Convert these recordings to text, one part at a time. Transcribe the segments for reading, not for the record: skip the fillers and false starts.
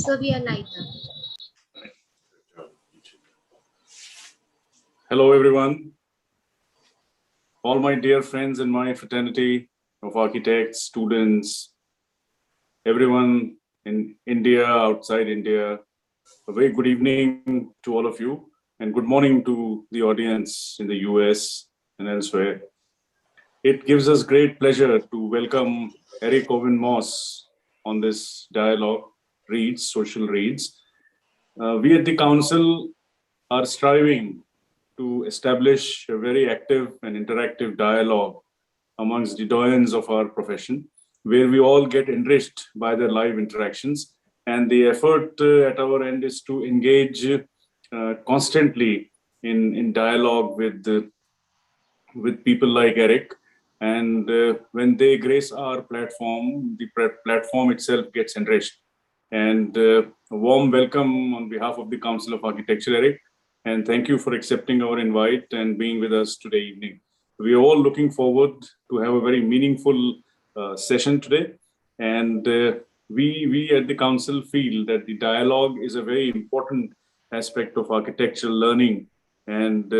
So we are live now. Hello, everyone. All my dear friends in my fraternity of architects, students, everyone in India, outside India, a very good evening to all of you, and good morning to the audience in the US and elsewhere. It gives us great pleasure to welcome Eric Owen Moss on this dialogue, Reads, Social Reads. We at the Council are striving to establish a very active and interactive dialogue amongst the doyens of our profession, where we all get enriched by their live interactions. And the effort at our end is to engage constantly in dialogue with people like Eric. And when they grace our platform, the platform itself gets enriched. And a warm welcome on behalf of the Council of Architecture, Eric. And thank you for accepting our invite and being with us today evening. We are all looking forward to have a very meaningful session today. And we at the Council feel that the dialogue is a very important aspect of architectural learning. And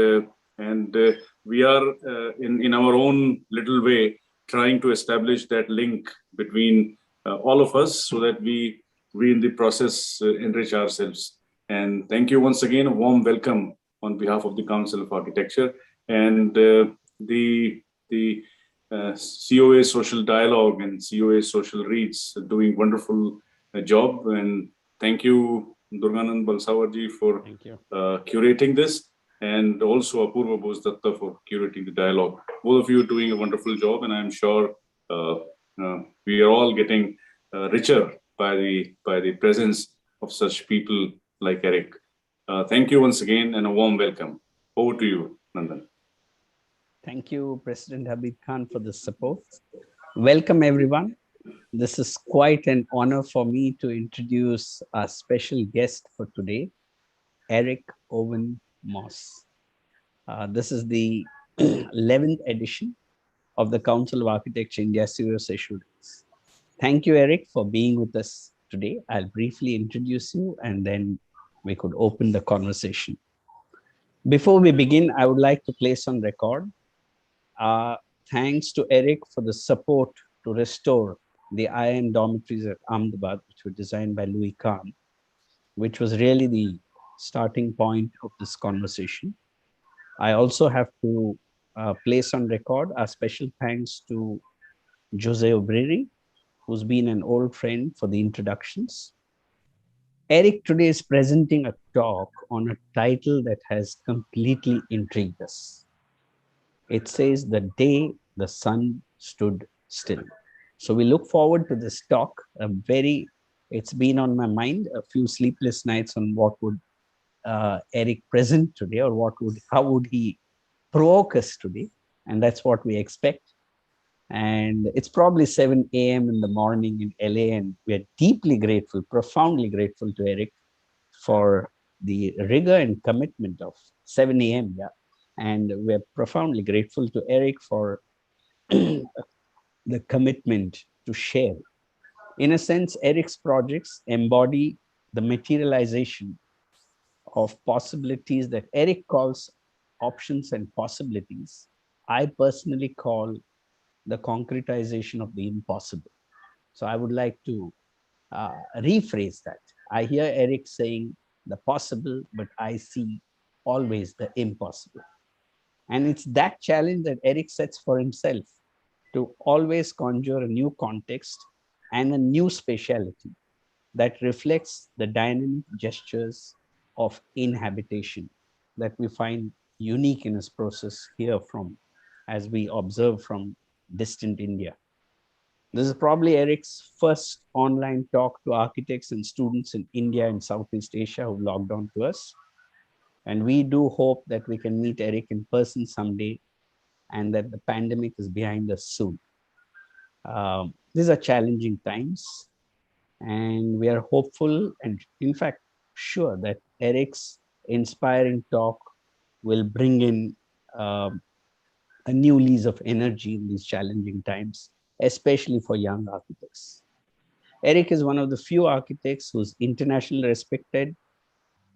we are in our own little way trying to establish that link between all of us so that we in the process enrich ourselves. And thank you once again, a warm welcome on behalf of the Council of Architecture and the COA Social Dialogue and COA Social Reads doing wonderful job. And thank you, Durganand Balsawarji, for curating this, and also Apurva Bose-Datta for curating the dialogue. Both of you are doing a wonderful job, and I'm sure we are all getting richer by the presence of such people like Eric. Thank you once again, and a warm welcome. Over to you, Nandan. Thank you, President Habib Khan, for the support. Welcome, everyone. This is quite an honor for me to introduce our special guest for today, Eric Owen Moss. This is the 11th edition of the Council of Architecture India COA Social Reads. Thank you, Eric, for being with us today. I'll briefly introduce you and then we could open the conversation. Before we begin, I would like to place on record thanks to Eric for the support to restore the IIM dormitories at Ahmedabad, which were designed by Louis Kahn, which was really the starting point of this conversation. I also have to place on record our special thanks to Jose Obreri, who's been an old friend for the introductions. Eric today is presenting a talk on a title that has completely intrigued us. It says, "The Day the Sun Stood Still." So we look forward to this talk. It's been on my mind, a few sleepless nights on what would Eric present today, or how would he provoke us today? And that's what we expect. And it's probably 7 a.m. in the morning in LA, and we're deeply grateful, profoundly grateful to Eric for the rigor and commitment of 7 a.m. Yeah. And we're profoundly grateful to Eric for the commitment to share. In a sense, Eric's projects embody the materialization of possibilities that Eric calls options and possibilities. I personally call the concretization of the impossible. So I would like to rephrase that. I hear Eric saying the possible, but I see always the impossible. And it's that challenge that Eric sets for himself, to always conjure a new context and a new speciality that reflects the dynamic gestures of inhabitation that we find unique in his process here as we observe from distant India. This is probably Eric's first online talk to architects and students in India and Southeast Asia who logged on to us. And we do hope that we can meet Eric in person someday and that the pandemic is behind us soon. These are challenging times, and we are hopeful and in fact sure that Eric's inspiring talk will bring in a new lease of energy in these challenging times, especially for young architects. Eric is one of the few architects who's internationally respected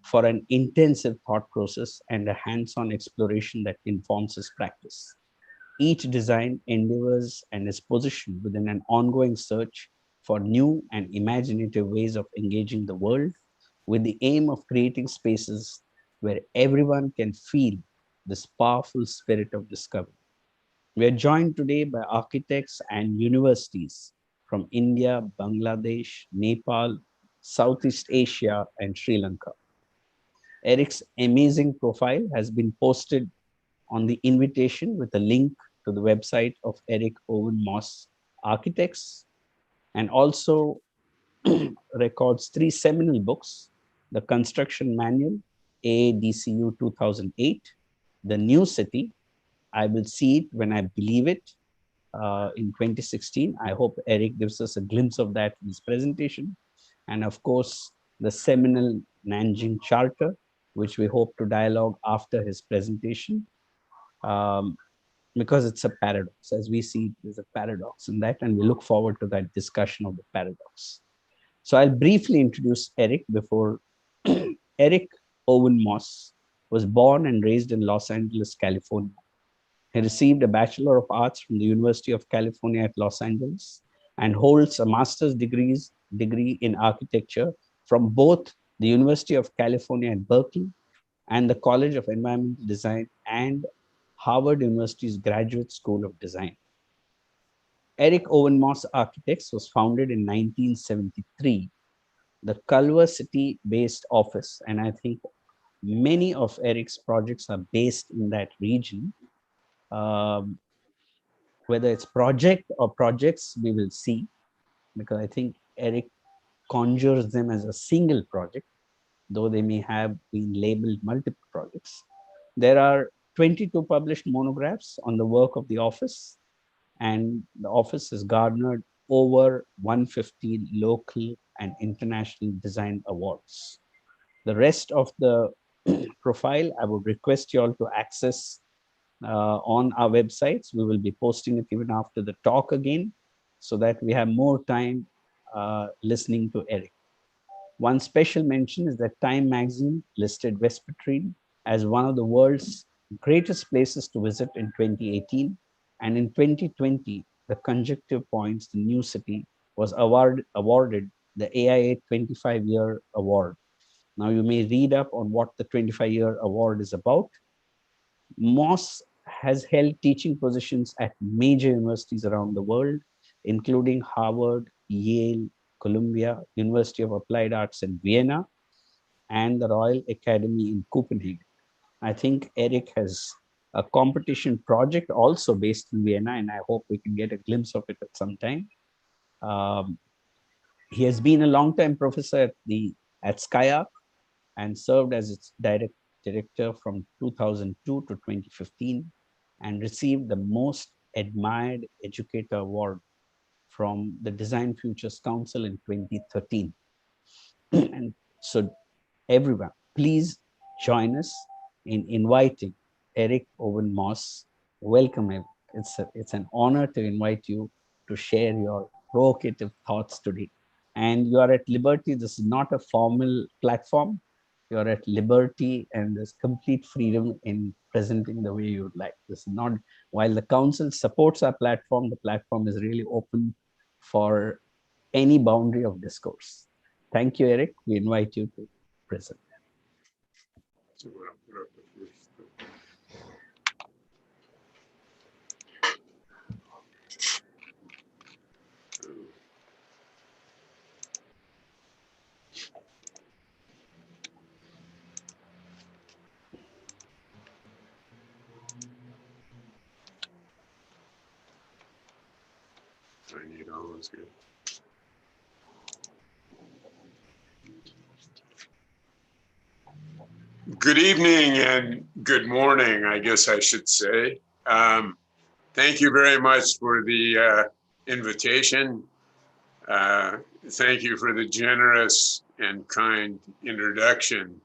for an intensive thought process and a hands-on exploration that informs his practice. Each design endeavors and is positioned within an ongoing search for new and imaginative ways of engaging the world with the aim of creating spaces where everyone can feel this powerful spirit of discovery. We are joined today by architects and universities from India, Bangladesh, Nepal, Southeast Asia, and Sri Lanka. Eric's amazing profile has been posted on the invitation with a link to the website of Eric Owen Moss Architects, and also records three seminal books: The Construction Manual, AADCU 2008, The New City, I Will See It When I Believe It, in 2016. I hope Eric gives us a glimpse of that in his presentation. And of course, the seminal Nanjing Charter, which we hope to dialogue after his presentation, um, because it's a paradox. As we see, there's a paradox in that, and we look forward to that discussion of the paradox. So I'll briefly introduce Eric before. Eric Owen Moss was born and raised in Los Angeles, California. He received a Bachelor of Arts from the University of California at Los Angeles and holds a master's degree in architecture from both the University of California at Berkeley and the College of Environmental Design and Harvard University's Graduate School of Design. Eric Owen Moss Architects was founded in 1973. The Culver City-based office, and I think many of Eric's projects are based in that region. Whether it's project or projects, we will see, because I think Eric conjures them as a single project, though they may have been labeled multiple projects. There are 22 published monographs on the work of the office, and the office has garnered over 150 local and international design awards. The rest of the profile, I would request you all to access on our websites. We will be posting it even after the talk again, so that we have more time listening to Eric. One special mention is that Time magazine listed West Petrin as one of the world's greatest places to visit in 2018. And in 2020, the Conjunctive Points, the new city, was awarded the AIA 25-year award. Now you may read up on what the 25-year award is about. Moss has held teaching positions at major universities around the world, including Harvard, Yale, Columbia, University of Applied Arts in Vienna, and the Royal Academy in Copenhagen. I think Eric has a competition project also based in Vienna, and I hope we can get a glimpse of it at some time. He has been a long-time professor at SCI-Arc and served as its director from 2002 to 2015, and received the Most Admired Educator Award from the Design Futures Council in 2013. And so everyone, please join us in inviting Eric Owen Moss. Welcome, Eric. It's an honor to invite you to share your provocative thoughts today. And you are at liberty. This is not a formal platform. You're at liberty, and there's complete freedom in presenting the way you'd like. This is not, while the council supports our platform, the platform is really open for any boundary of discourse. Thank you, Eric. We invite you to present. I need all those good. Good evening and good morning, I guess I should say. Thank you very much for the invitation. Thank you for the generous and kind introduction.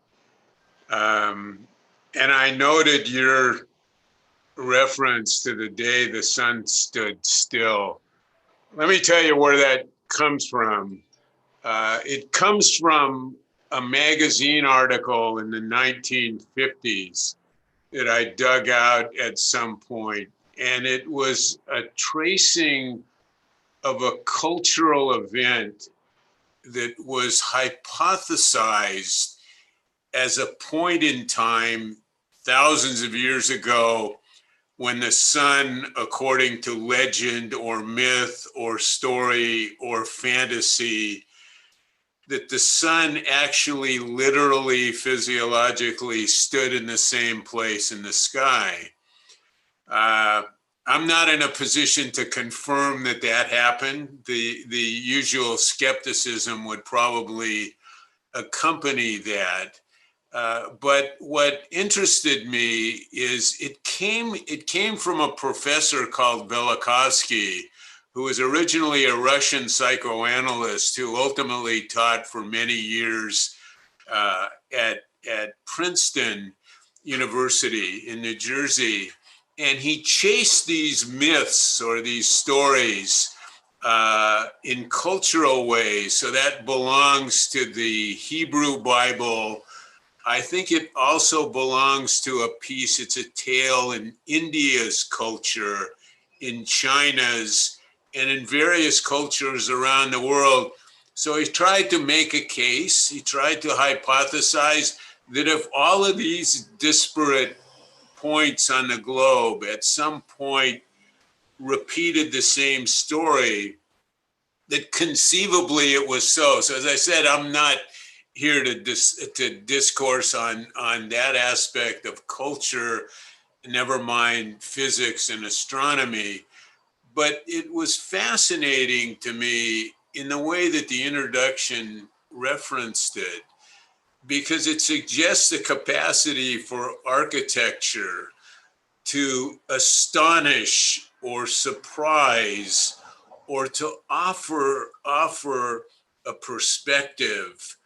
And I noted your reference to the day the sun stood still. Let me tell you where that comes from. It comes from a magazine article in the 1950s that I dug out at some point, and it was a tracing of a cultural event that was hypothesized as a point in time thousands of years ago when the sun, according to legend or myth or story or fantasy, that the sun actually literally physiologically stood in the same place in the sky. I'm not in a position to confirm that that happened. The usual skepticism would probably accompany that. But what interested me is it came from a professor called Velikovsky, who was originally a Russian psychoanalyst who ultimately taught for many years at Princeton University in New Jersey. And he chased these myths or these stories in cultural ways. So that belongs to the Hebrew Bible. I think it also belongs to a piece, it's a tale in India's culture, in China's, and in various cultures around the world. So he tried to make a case, he tried to hypothesize that if all of these disparate points on the globe at some point repeated the same story, that conceivably it was so. So as I said, I'm not here to discourse on that aspect of culture, never mind physics and astronomy. But it was fascinating to me in the way that the introduction referenced it, because it suggests the capacity for architecture to astonish or surprise or to offer a perspective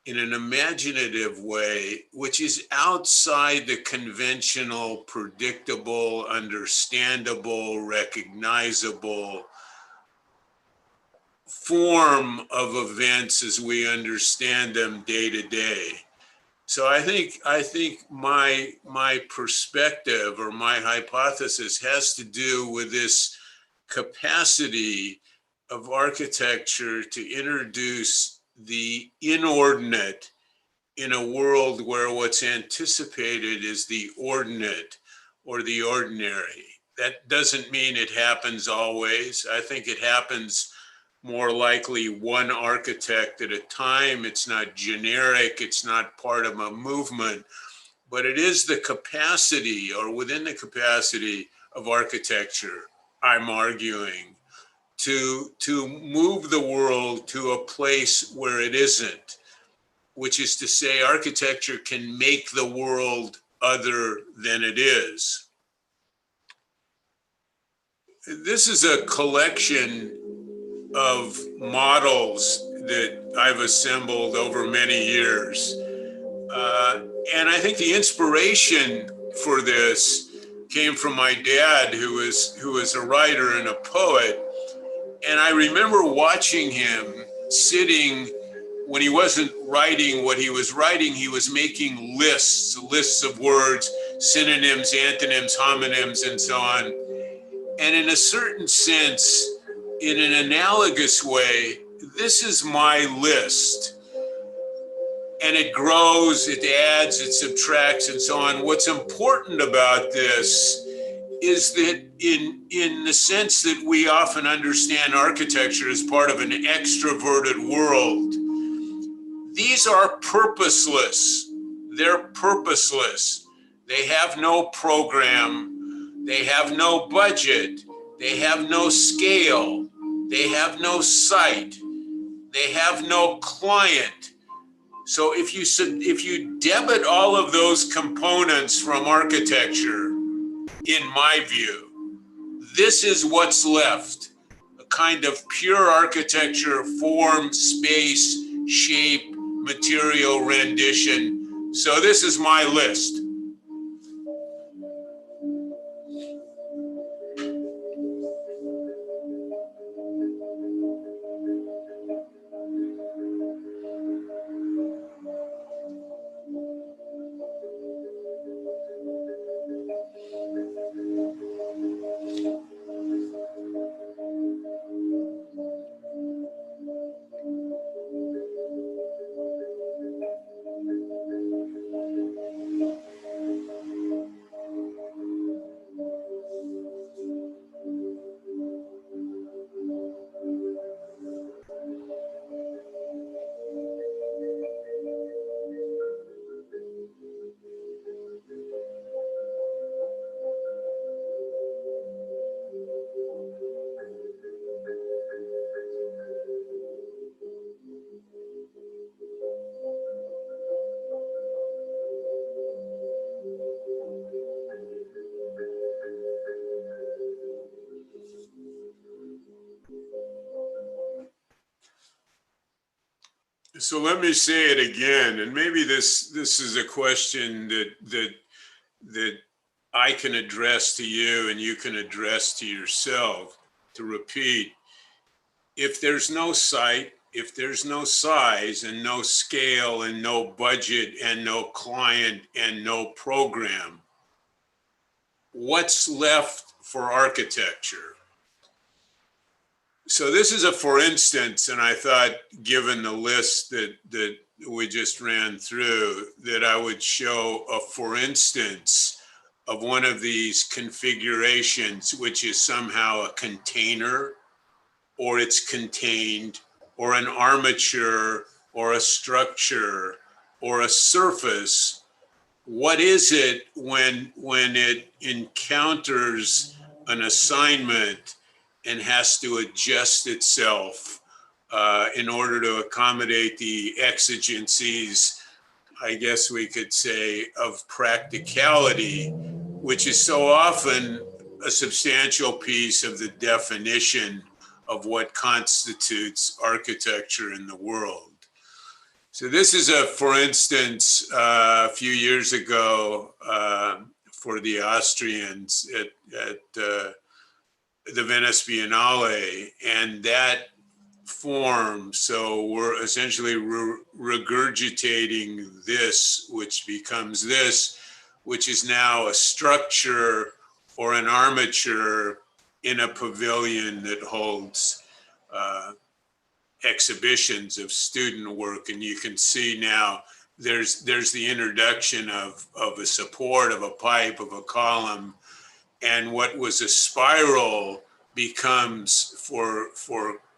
in an imaginative way, which is outside the conventional, predictable, understandable, recognizable form of events as we understand them day to day. So I think my perspective or my hypothesis has to do with this capacity of architecture to introduce the inordinate in a world where what's anticipated is the ordinate or the ordinary. That doesn't mean it happens always. I think it happens more likely one architect at a time. It's not generic, it's not part of a movement, but it is the capacity or within the capacity of architecture, I'm arguing, to move the world to a place where it isn't, which is to say architecture can make the world other than it is. This is a collection of models that I've assembled over many years. And I think the inspiration for this came from my dad, who was a writer and a poet. And I remember watching him sitting, when he wasn't writing what he was writing, he was making lists of words, synonyms, antonyms, homonyms, and so on. And in a certain sense, in an analogous way, this is my list. And it grows, it adds, it subtracts, and so on. What's important about this is that in the sense that we often understand architecture as part of an extroverted world, these are purposeless. They're purposeless. They have no program. They have no budget. They have no scale. They have no site. They have no client. So if you debit all of those components from architecture, in my view, this is what's left. A kind of pure architecture, form, space, shape, material rendition. So this is my list. So let me say it again, and maybe this is a question that I can address to you and you can address to yourself. To repeat, if there's no site, if there's no size and no scale and no budget and no client and no program, what's left for architecture? So this is a for instance, and I thought, given the list that we just ran through, that I would show a for instance of one of these configurations, which is somehow a container, or it's contained, or an armature, or a structure, or a surface. What is it when it encounters an assignment and has to adjust itself in order to accommodate the exigencies, I guess we could say, of practicality, which is so often a substantial piece of the definition of what constitutes architecture in the world. So this is for instance, a few years ago for the Austrians at the Venice Biennale, and that form. So we're essentially regurgitating this, which becomes this, which is now a structure or an armature in a pavilion that holds exhibitions of student work. And you can see now there's the introduction of a support, of a pipe, of a column, and what was a spiral becomes, for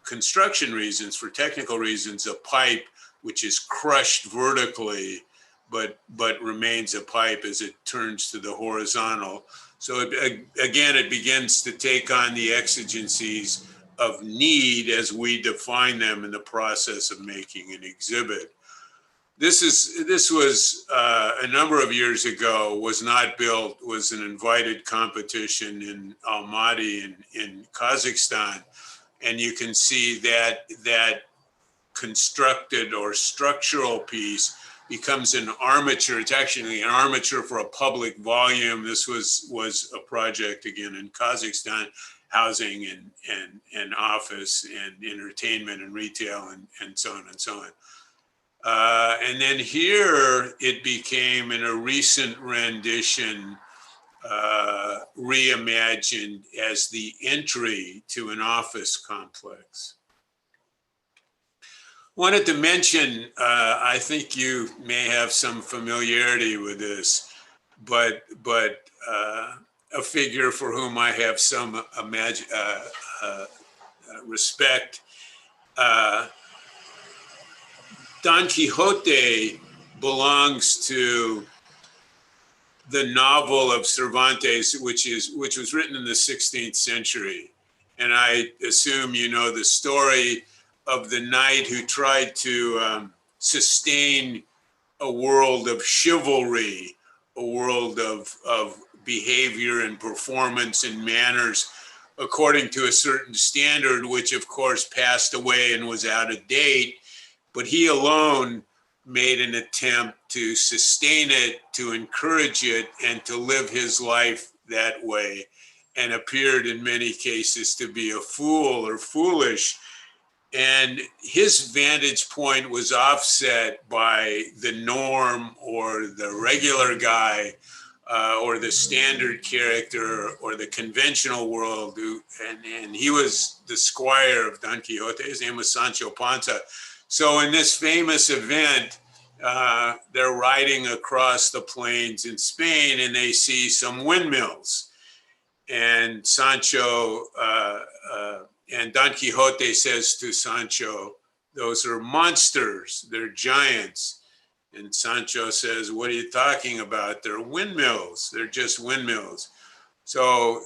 construction reasons, for technical reasons, a pipe which is crushed vertically, but remains a pipe as it turns to the horizontal. So again, it begins to take on the exigencies of need as we define them in the process of making an exhibit. This was a number of years ago, was not built, was an invited competition in Almaty in Kazakhstan. And you can see that constructed or structural piece becomes an armature. It's actually an armature for a public volume. This was a project, again, in Kazakhstan, housing and office and entertainment and retail and so on and so on. And then here it became, in a recent rendition, reimagined as the entry to an office complex. Wanted to mention, I think you may have some familiarity with this, but a figure for whom I have some respect. Don Quixote belongs to the novel of Cervantes, which was written in the 16th century. And I assume you know the story of the knight who tried to sustain a world of chivalry, a world of behavior and performance and manners according to a certain standard, which of course passed away and was out of date. But he alone made an attempt to sustain it, to encourage it, and to live his life that way, and appeared in many cases to be a fool or foolish. And his vantage point was offset by the norm or the regular guy or the standard character or the conventional world. And he was the squire of Don Quixote. His name was Sancho Panza. So in this famous event, they're riding across the plains in Spain and they see some windmills. And Sancho and Don Quixote says to Sancho, "Those are monsters, they're giants." And Sancho says, "What are you talking about? They're windmills, they're just windmills." So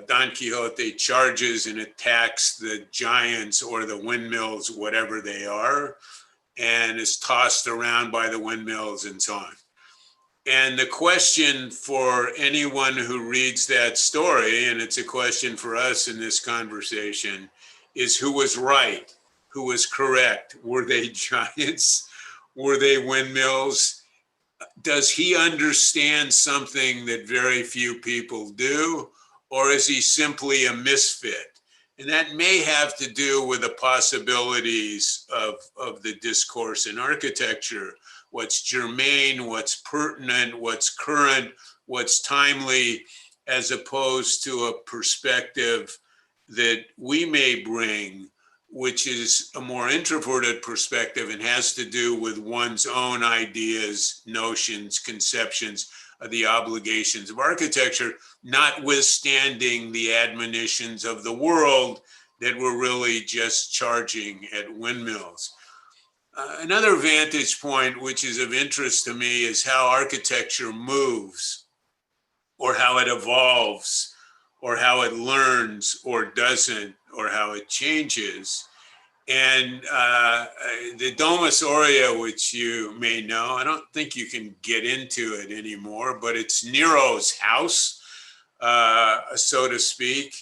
Don Quixote charges and attacks the giants or the windmills, whatever they are, and is tossed around by the windmills and so on. And the question for anyone who reads that story, and it's a question for us in this conversation, is who was right? who was correct. Were they giants? Were they windmills? Does he understand something that very few people do? Or is he simply a misfit? And that may have to do with the possibilities of the discourse in architecture. What's germane, what's pertinent, what's current, what's timely, as opposed to a perspective that we may bring, which is a more introverted perspective and has to do with one's own ideas, notions, conceptions of the obligations of architecture, notwithstanding the admonitions of the world that were really just charging at windmills. Another vantage point, which is of interest to me, is how architecture moves, or how it evolves, or how it learns or doesn't, or how it changes. And the Domus Aurea, which you may know, I don't think you can get into it anymore, but it's Nero's house, so to speak.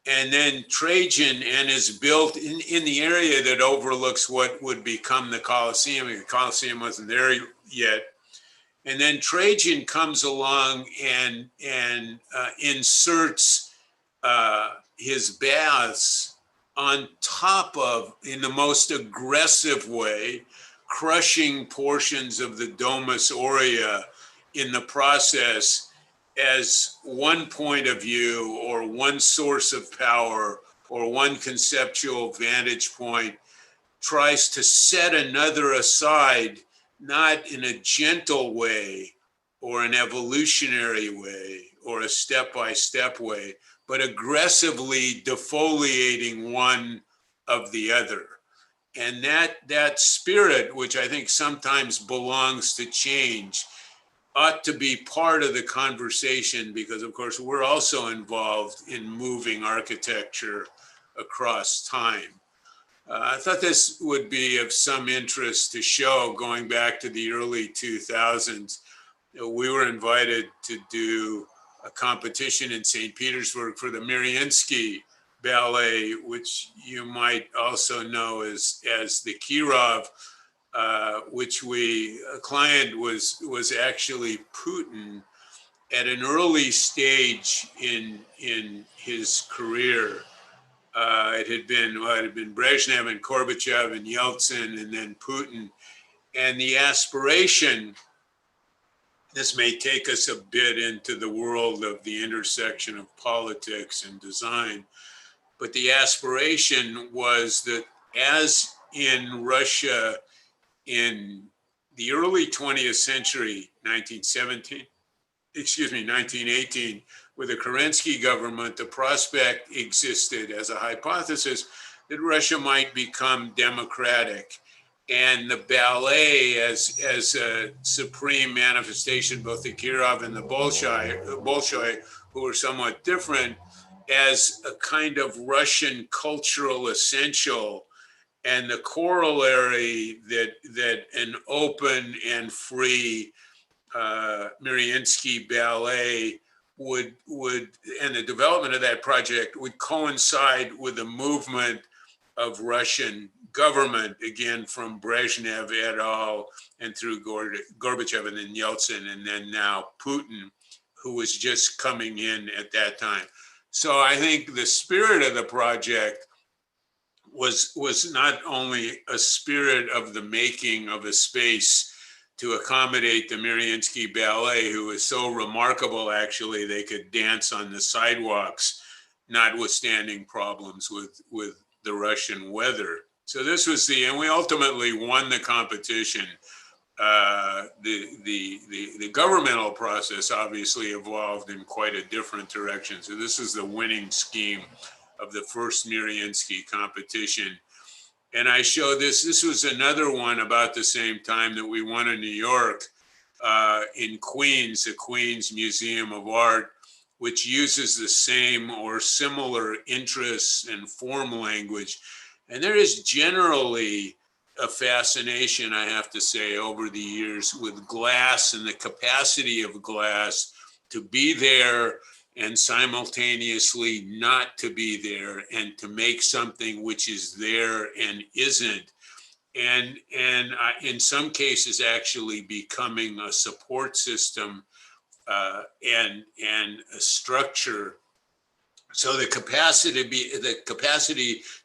And then Trajan and is built in the area that overlooks what would become the Colosseum. The Colosseum wasn't there yet. And then Trajan comes along and inserts his baths on top of, in the most aggressive way, crushing portions of the Domus Aurea in the process, as one point of view or one source of power or one conceptual vantage point tries to set another aside, not in a gentle way or an evolutionary way or a step-by-step way, but aggressively defoliating one of the other. And that spirit, which I think sometimes belongs to change, ought to be part of the conversation, because of course we're also involved in moving architecture across time. I thought this would be of some interest to show, going back to the early 2000s. We were invited to do a competition in St. Petersburg for the Mariinsky Ballet, which you might also know as the Kirov, which a client was actually Putin at an early stage in his career. It had been Brezhnev and Gorbachev and Yeltsin and then Putin. And the aspiration, this may take us a bit into the world of the intersection of politics and design, but the aspiration was that, as in Russia in the early 20th century, 1918, with the Kerensky government, the prospect existed as a hypothesis that Russia might become democratic. And the ballet, as a supreme manifestation, both the Kirov and the Bolshoi, who were somewhat different, as a kind of Russian cultural essential, and the corollary that an open and free Mariinsky ballet would and the development of that project would coincide with the movement of Russian government, again from Brezhnev et al. And through Gorbachev and then Yeltsin and then now Putin, who was just coming in at that time. So I think the spirit of the project was not only a spirit of the making of a space to accommodate the Mariinsky Ballet, who was so remarkable, actually, they could dance on the sidewalks, notwithstanding problems with the Russian weather. So this was and we ultimately won the competition. The governmental process obviously evolved in quite a different direction. So this is the winning scheme of the first Mariinsky competition. And I show this was another one about the same time that we won in New York, in Queens, the Queens Museum of Art, which uses the same or similar interests and form language. And there is generally a fascination, I have to say, over the years with glass and the capacity of glass to be there and simultaneously not to be there, and to make something which is there and isn't, and in some cases actually becoming a support system and a structure. So the capacity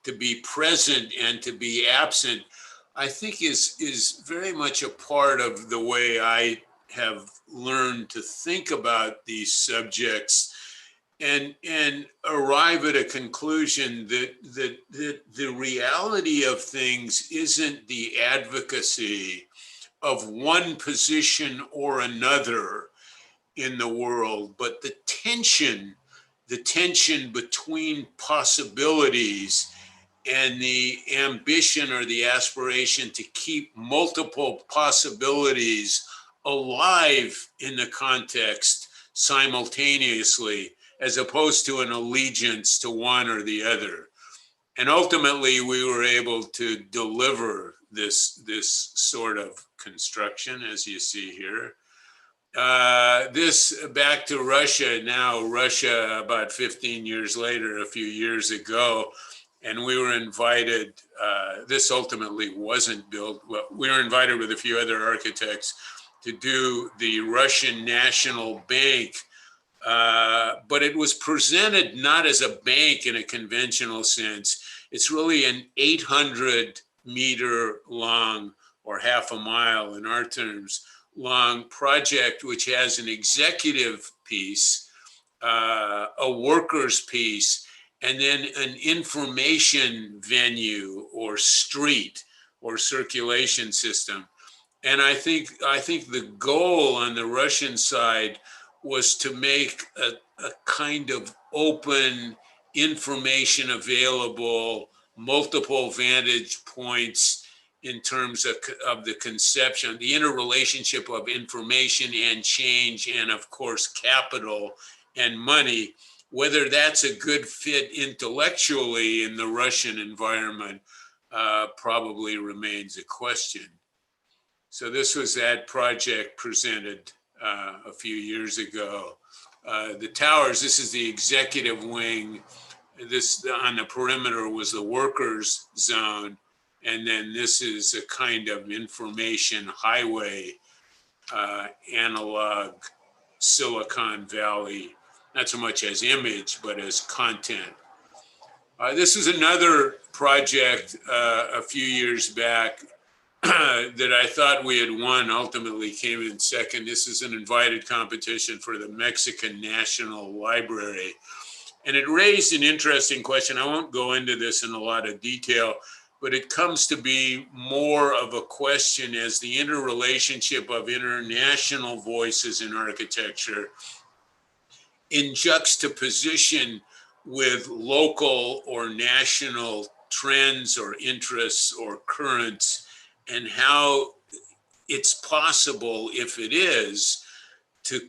to be present and to be absent, I think is very much a part of the way I have learned to think about these subjects, and arrive at a conclusion that the reality of things isn't the advocacy of one position or another in the world, but the tension between possibilities and the ambition or the aspiration to keep multiple possibilities alive in the context simultaneously, as opposed to an allegiance to one or the other. And ultimately, we were able to deliver this sort of construction, as you see here. This back to Russia now, Russia about 15 years later, a few years ago, and we were invited, this ultimately wasn't built, well, we were invited with a few other architects to do the Russian National Bank, but it was presented not as a bank in a conventional sense. It's really an 800-meter long, or half a mile in our terms, long project, which has an executive piece, a workers piece, and then an information venue or street or circulation system. And I think the goal on the Russian side was to make a kind of open, information available, multiple vantage points in terms of the conception, the interrelationship of information and change, and of course, capital and money. Whether that's a good fit intellectually in the Russian environment probably remains a question. So this was that project presented a few years ago. The towers, this is the executive wing. This on the perimeter was the workers zone. And then this is a kind of information highway, analog Silicon Valley, not so much as image, but as content. This is another project a few years back that I thought we had won, ultimately came in second. This is an invited competition for the Mexican National Library. And it raised an interesting question. I won't go into this in a lot of detail, but it comes to be more of a question as the interrelationship of international voices in architecture in juxtaposition with local or national trends or interests or currents, and how it's possible, if it is, to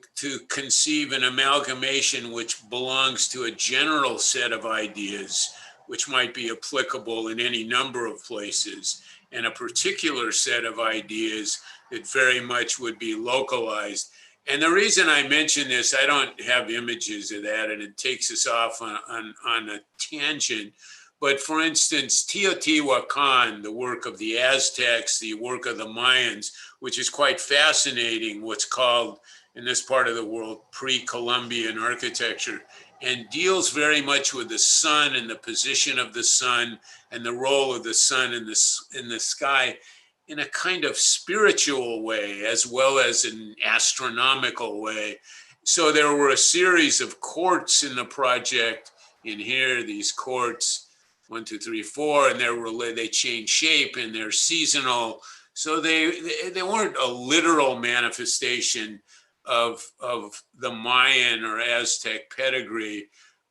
conceive an amalgamation which belongs to a general set of ideas which might be applicable in any number of places, and a particular set of ideas that very much would be localized. And the reason I mention this, I don't have images of that, and it takes us off on a tangent. But for instance, Teotihuacan, the work of the Aztecs, the work of the Mayans, which is quite fascinating, what's called in this part of the world pre-Columbian architecture, and deals very much with the sun and the position of the sun and the role of the sun in the sky in a kind of spiritual way as well as an astronomical way. So there were a series of courts in the project. In here, these courts, 1, 2, 3, 4, and they change shape and they're seasonal. So they weren't a literal manifestation of the Mayan or Aztec pedigree,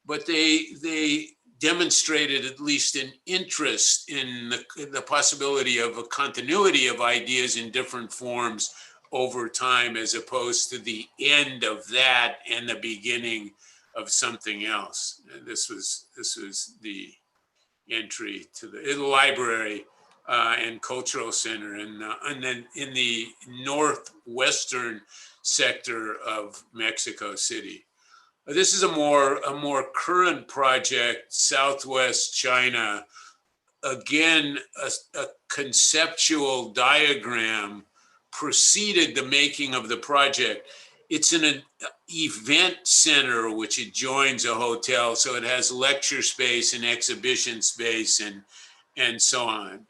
but they demonstrated at least an interest in the possibility of a continuity of ideas in different forms over time, as opposed to the end of that and the beginning of something else. This was the entry to the library and cultural center, and then in the northwestern sector of Mexico City. This is a more current project, Southwest China. Again, a conceptual diagram preceded the making of the project. It's an event center which adjoins a hotel, so it has lecture space and exhibition space and so on.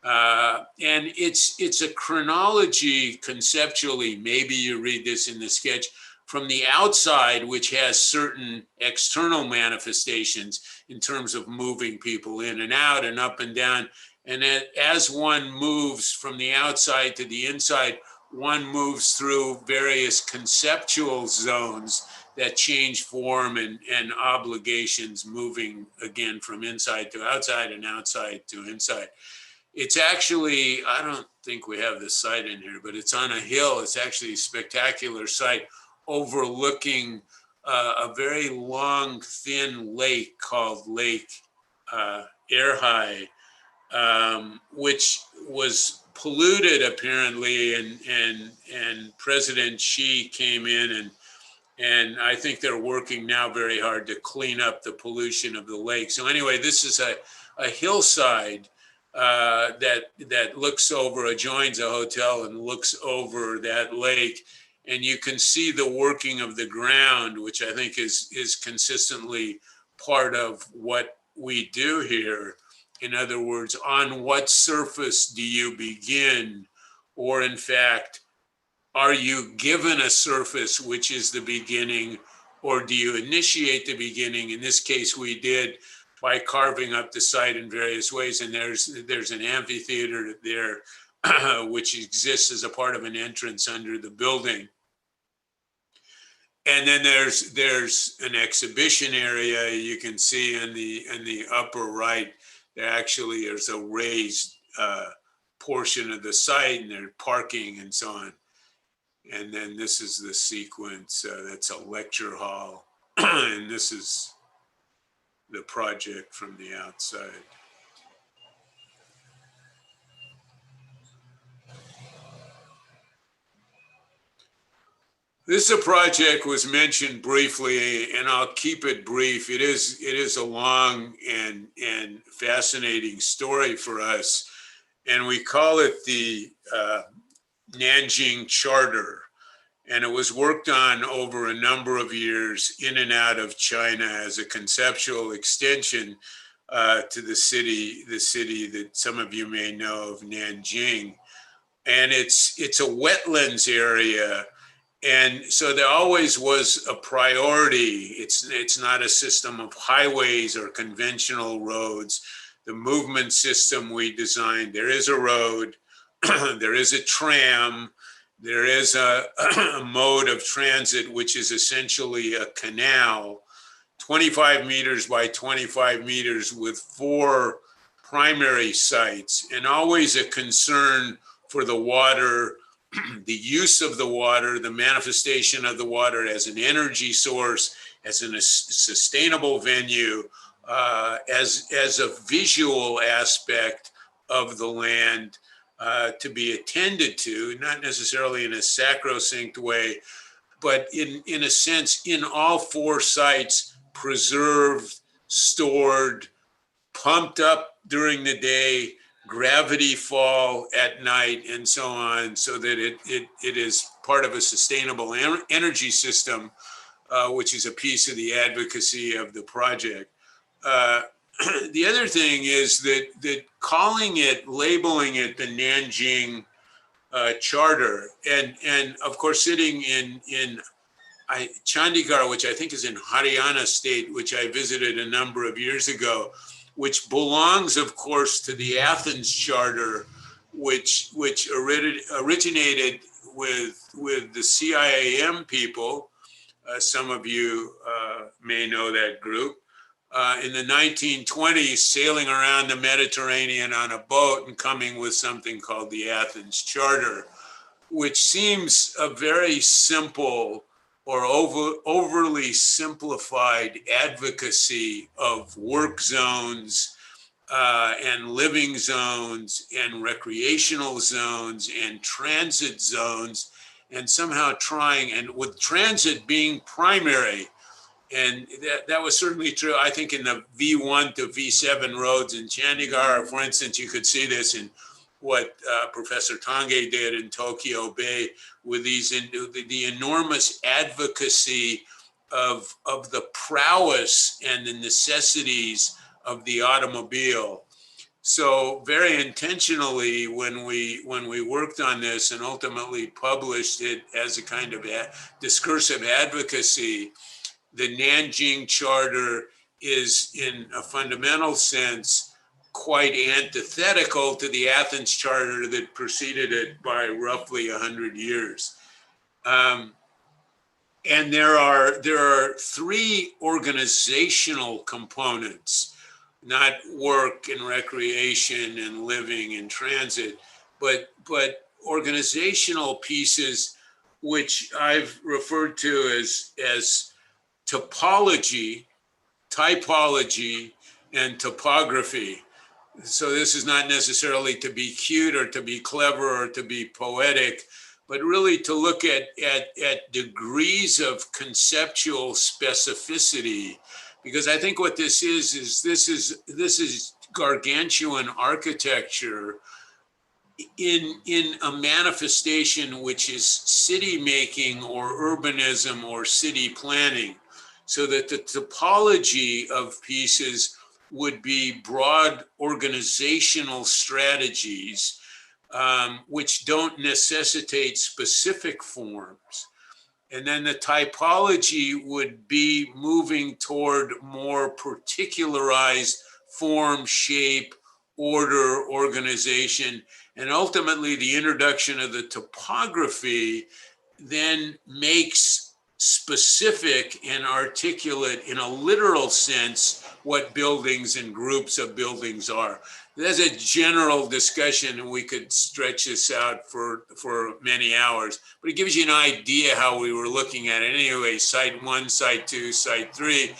And it's a chronology conceptually. Maybe you read this in the sketch from the outside, which has certain external manifestations in terms of moving people in and out and up and down. And as one moves from the outside to the inside, one moves through various conceptual zones that change form and obligations, moving again from inside to outside and outside to inside. It's actually, I don't think we have the site in here, but it's on a hill. It's actually a spectacular site overlooking a very long, thin lake called Lake Erhai, which was polluted apparently, and President Xi came in and I think they're working now very hard to clean up the pollution of the lake. So anyway, this is a hillside that looks over, adjoins a hotel and looks over that lake. And you can see the working of the ground, which I think is consistently part of what we do here. In other words, on what surface do you begin? Or in fact, are you given a surface which is the beginning, or do you initiate the beginning? In this case, we did by carving up the site in various ways. And there's an amphitheater there, which exists as a part of an entrance under the building. And then there's an exhibition area. You can see in the upper right, there actually is a raised portion of the site, and there's parking and so on. And then this is the sequence. That's a lecture hall, and this is the project from the outside. This project was mentioned briefly, and I'll keep it brief. It is a long and fascinating story for us, and we call it the Nanjing Charter. And it was worked on over a number of years in and out of China as a conceptual extension to the city that some of you may know of, Nanjing. And it's a wetlands area. And so there always was a priority. It's not a system of highways or conventional roads. The movement system we designed, there is a road, there is a tram, there is a mode of transit, which is essentially a canal, 25 meters by 25 meters with 4 primary sites, and always a concern for the water, the use of the water, the manifestation of the water as an energy source, as a sustainable venue, as a visual aspect of the land to be attended to, not necessarily in a sacrosanct way, but in a sense, in all 4 sites, preserved, stored, pumped up during the day, gravity fall at night, and so on, so that it is part of a sustainable energy system, which is a piece of the advocacy of the project. The other thing is that labeling it the Nanjing Charter, and of course sitting in Chandigarh, which I think is in Haryana state, which I visited a number of years ago, which belongs, of course, to the Athens Charter, which originated with the CIAM people. Some of you may know that group. In the 1920s, sailing around the Mediterranean on a boat and coming with something called the Athens Charter, which seems a very simple or overly simplified advocacy of work zones and living zones and recreational zones and transit zones, and somehow trying, and with transit being primary, And that was certainly true, I think, in the V1 to V7 roads in Chandigarh. For instance, you could see this in what Professor Tange did in Tokyo Bay with the enormous advocacy of the prowess and the necessities of the automobile. So very intentionally, when we worked on this and ultimately published it as a kind of discursive advocacy, the Nanjing Charter is, in a fundamental sense, quite antithetical to the Athens Charter that preceded it by roughly 100 years. And there are three organizational components, not work and recreation and living and transit, but organizational pieces which I've referred to as topology, typology, and topography. So this is not necessarily to be cute or to be clever or to be poetic, but really to look at degrees of conceptual specificity. Because I think what this is this is gargantuan architecture in a manifestation which is city making or urbanism or city planning, so that the topology of pieces would be broad organizational strategies which don't necessitate specific forms. And then the typology would be moving toward more particularized form, shape, order, organization. And ultimately, the introduction of the topography then makes specific and articulate in a literal sense what buildings and groups of buildings are. There's a general discussion, and we could stretch this out for many hours, but it gives you an idea how we were looking at it. Anyway, site 1, site 2, site 3.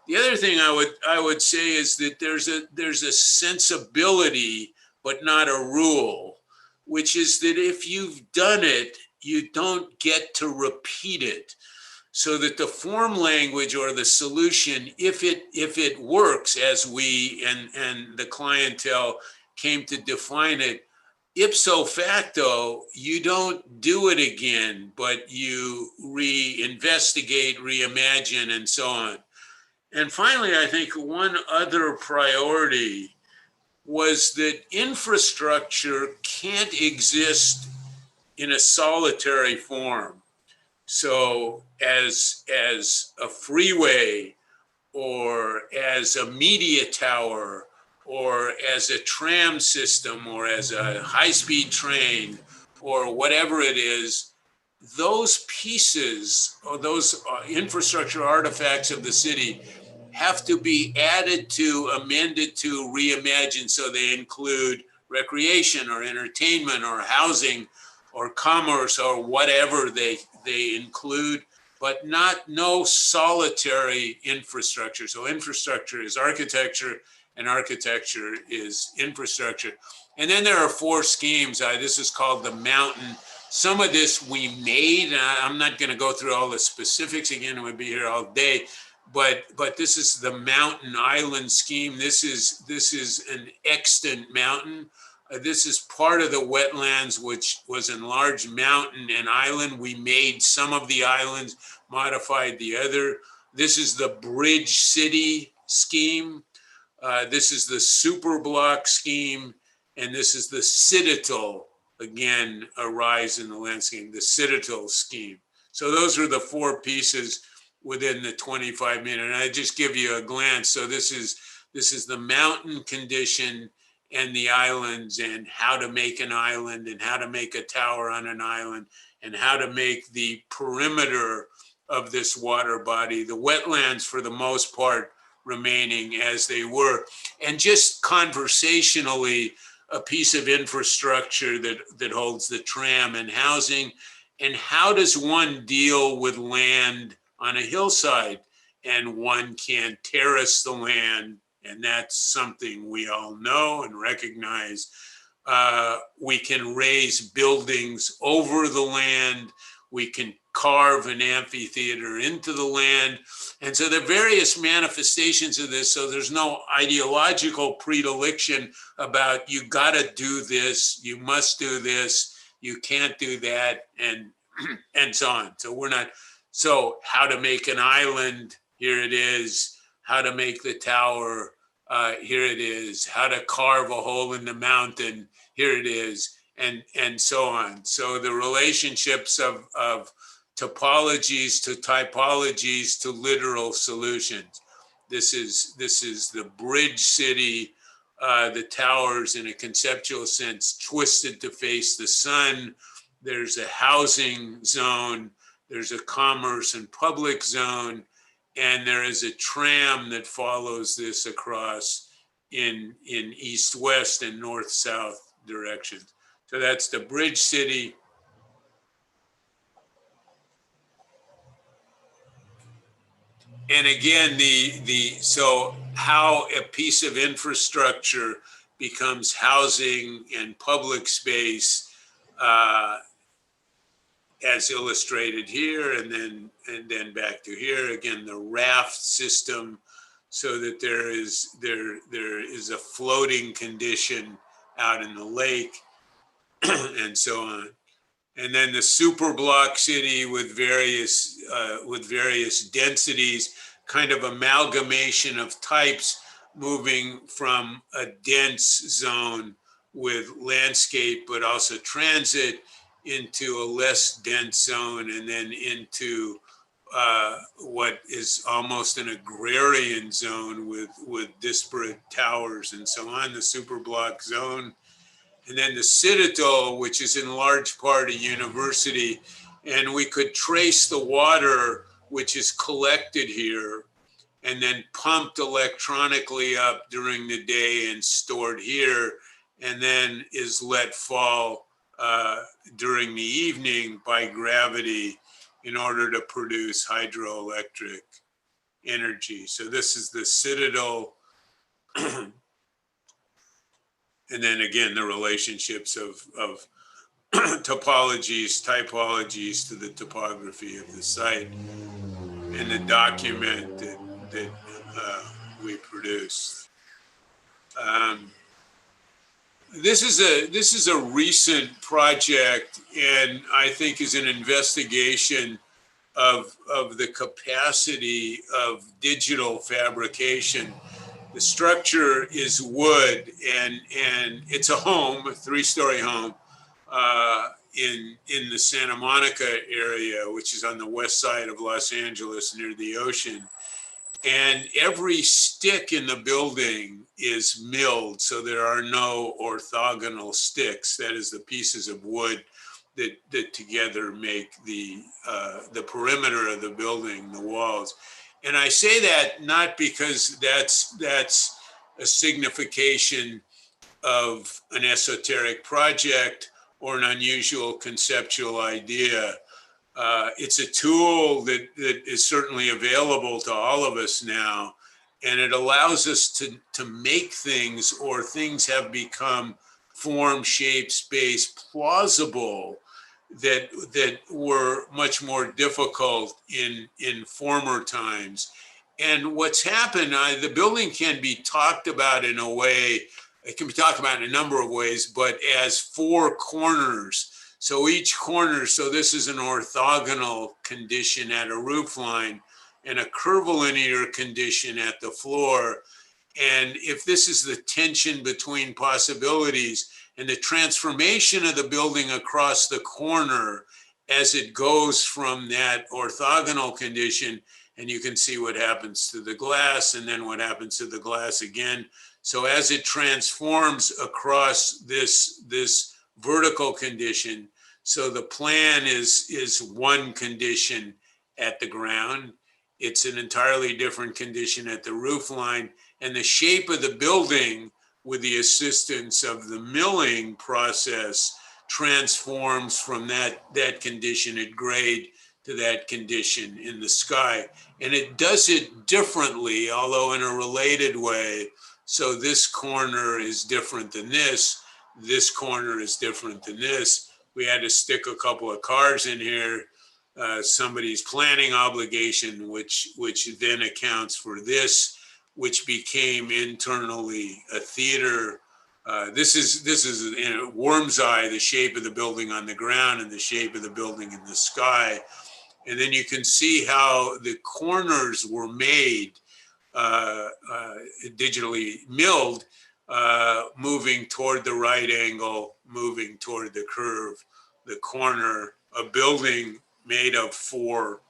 The other thing I would say is that there's a sensibility, but not a rule, which is that if you've done it, you don't get to repeat it. So that the form language or the solution, if it works as we and the clientele came to define it, ipso facto, you don't do it again, but you reinvestigate, reimagine, and so on. And finally, I think one other priority was that infrastructure can't exist in a solitary form. So as a freeway or as a media tower or as a tram system or as a high-speed train or whatever it is, those pieces or those infrastructure artifacts of the city have to be added to, amended to, reimagined so they include recreation or entertainment or housing or commerce or whatever they include, but no solitary infrastructure. So infrastructure is architecture and architecture is infrastructure. And then there are 4 schemes. This is called the mountain. Some of this we made. I'm not going to go through all the specifics again. We'd be here all day. But this is the mountain island scheme. This is an extant mountain. This is part of the wetlands, which was enlarged mountain and island. We made some of the islands, modified the other. This is the bridge city scheme. This is the super block scheme. And this is the citadel, again, a rise in the landscape, the citadel scheme. So those are the 4 pieces within the 25 minutes. And I just give you a glance. So this is the mountain condition and the islands and how to make an island and how to make a tower on an island and how to make the perimeter of this water body, the wetlands for the most part remaining as they were. And just conversationally, a piece of infrastructure that holds the tram and housing. And how does one deal with land on a hillside? And one can't terrace the land. And that's something we all know and recognize. We can raise buildings over the land. We can carve an amphitheater into the land. And so there are various manifestations of this. So there's no ideological predilection about you got to do this, you must do this, you can't do that, and so on. So we're not, so how to make an island, here it is. How to make the tower, here it is. How to carve a hole in the mountain, here it is, and so on. So the relationships of topologies to typologies to literal solutions. This is the bridge city, the towers in a conceptual sense twisted to face the sun. There's a housing zone, there's a commerce and public zone, and there is a tram that follows this across in east-west and north-south directions. So that's the bridge city. And again, so how a piece of infrastructure becomes housing and public space, as illustrated here, and then back to here again, the raft system, so that there is a floating condition out in the lake, and so on. And then the super block city with various densities, kind of amalgamation of types, moving from a dense zone with landscape, but also transit, into a less dense zone, and then into what is almost an agrarian zone with disparate towers and so on, the super block zone. And then the Citadel, which is in large part a university, and we could trace the water which is collected here and then pumped electronically up during the day and stored here, and then is let fall during the evening by gravity in order to produce hydroelectric energy. So this is the Citadel. And then again, the relationships of topologies, typologies to the topography of the site, and the document that we produced. This is a recent project, and I think is an investigation of the capacity of digital fabrication. The structure is wood, and it's a home, a 3-story home, in the Santa Monica area, which is on the west side of Los Angeles near the ocean. And every stick in the building is milled, so there are no orthogonal sticks. That is, the pieces of wood that together make the perimeter of the building, the walls. And I say that not because that's a signification of an esoteric project or an unusual conceptual idea. It's a tool that is certainly available to all of us now, and it allows us to make things, or things have become form, shape, space plausible that were much more difficult in former times. And what's happened, the building can be talked about in a way, it can be talked about in a number of ways, but as 4 corners. So each corner, so this is an orthogonal condition at a roof line and a curvilinear condition at the floor. And if this is the tension between possibilities, and the transformation of the building across the corner as it goes from that orthogonal condition, and you can see what happens to the glass and then what happens to the glass again. So as it transforms across this vertical condition, so the plan is one condition at the ground. It's an entirely different condition at the roof line, and the shape of the building, with the assistance of the milling process, transforms from that condition at grade to that condition in the sky. And it does it differently, although in a related way. So this corner is different than this corner is different than this. We had to stick a couple of cars in here somebody's planning obligation, which then accounts for this, which became internally a theater. This is in worm's eye, the shape of the building on the ground and the shape of the building in the sky. And then you can see how the corners were made, digitally milled, moving toward the right angle, moving toward the curve, the corner, a building made of 4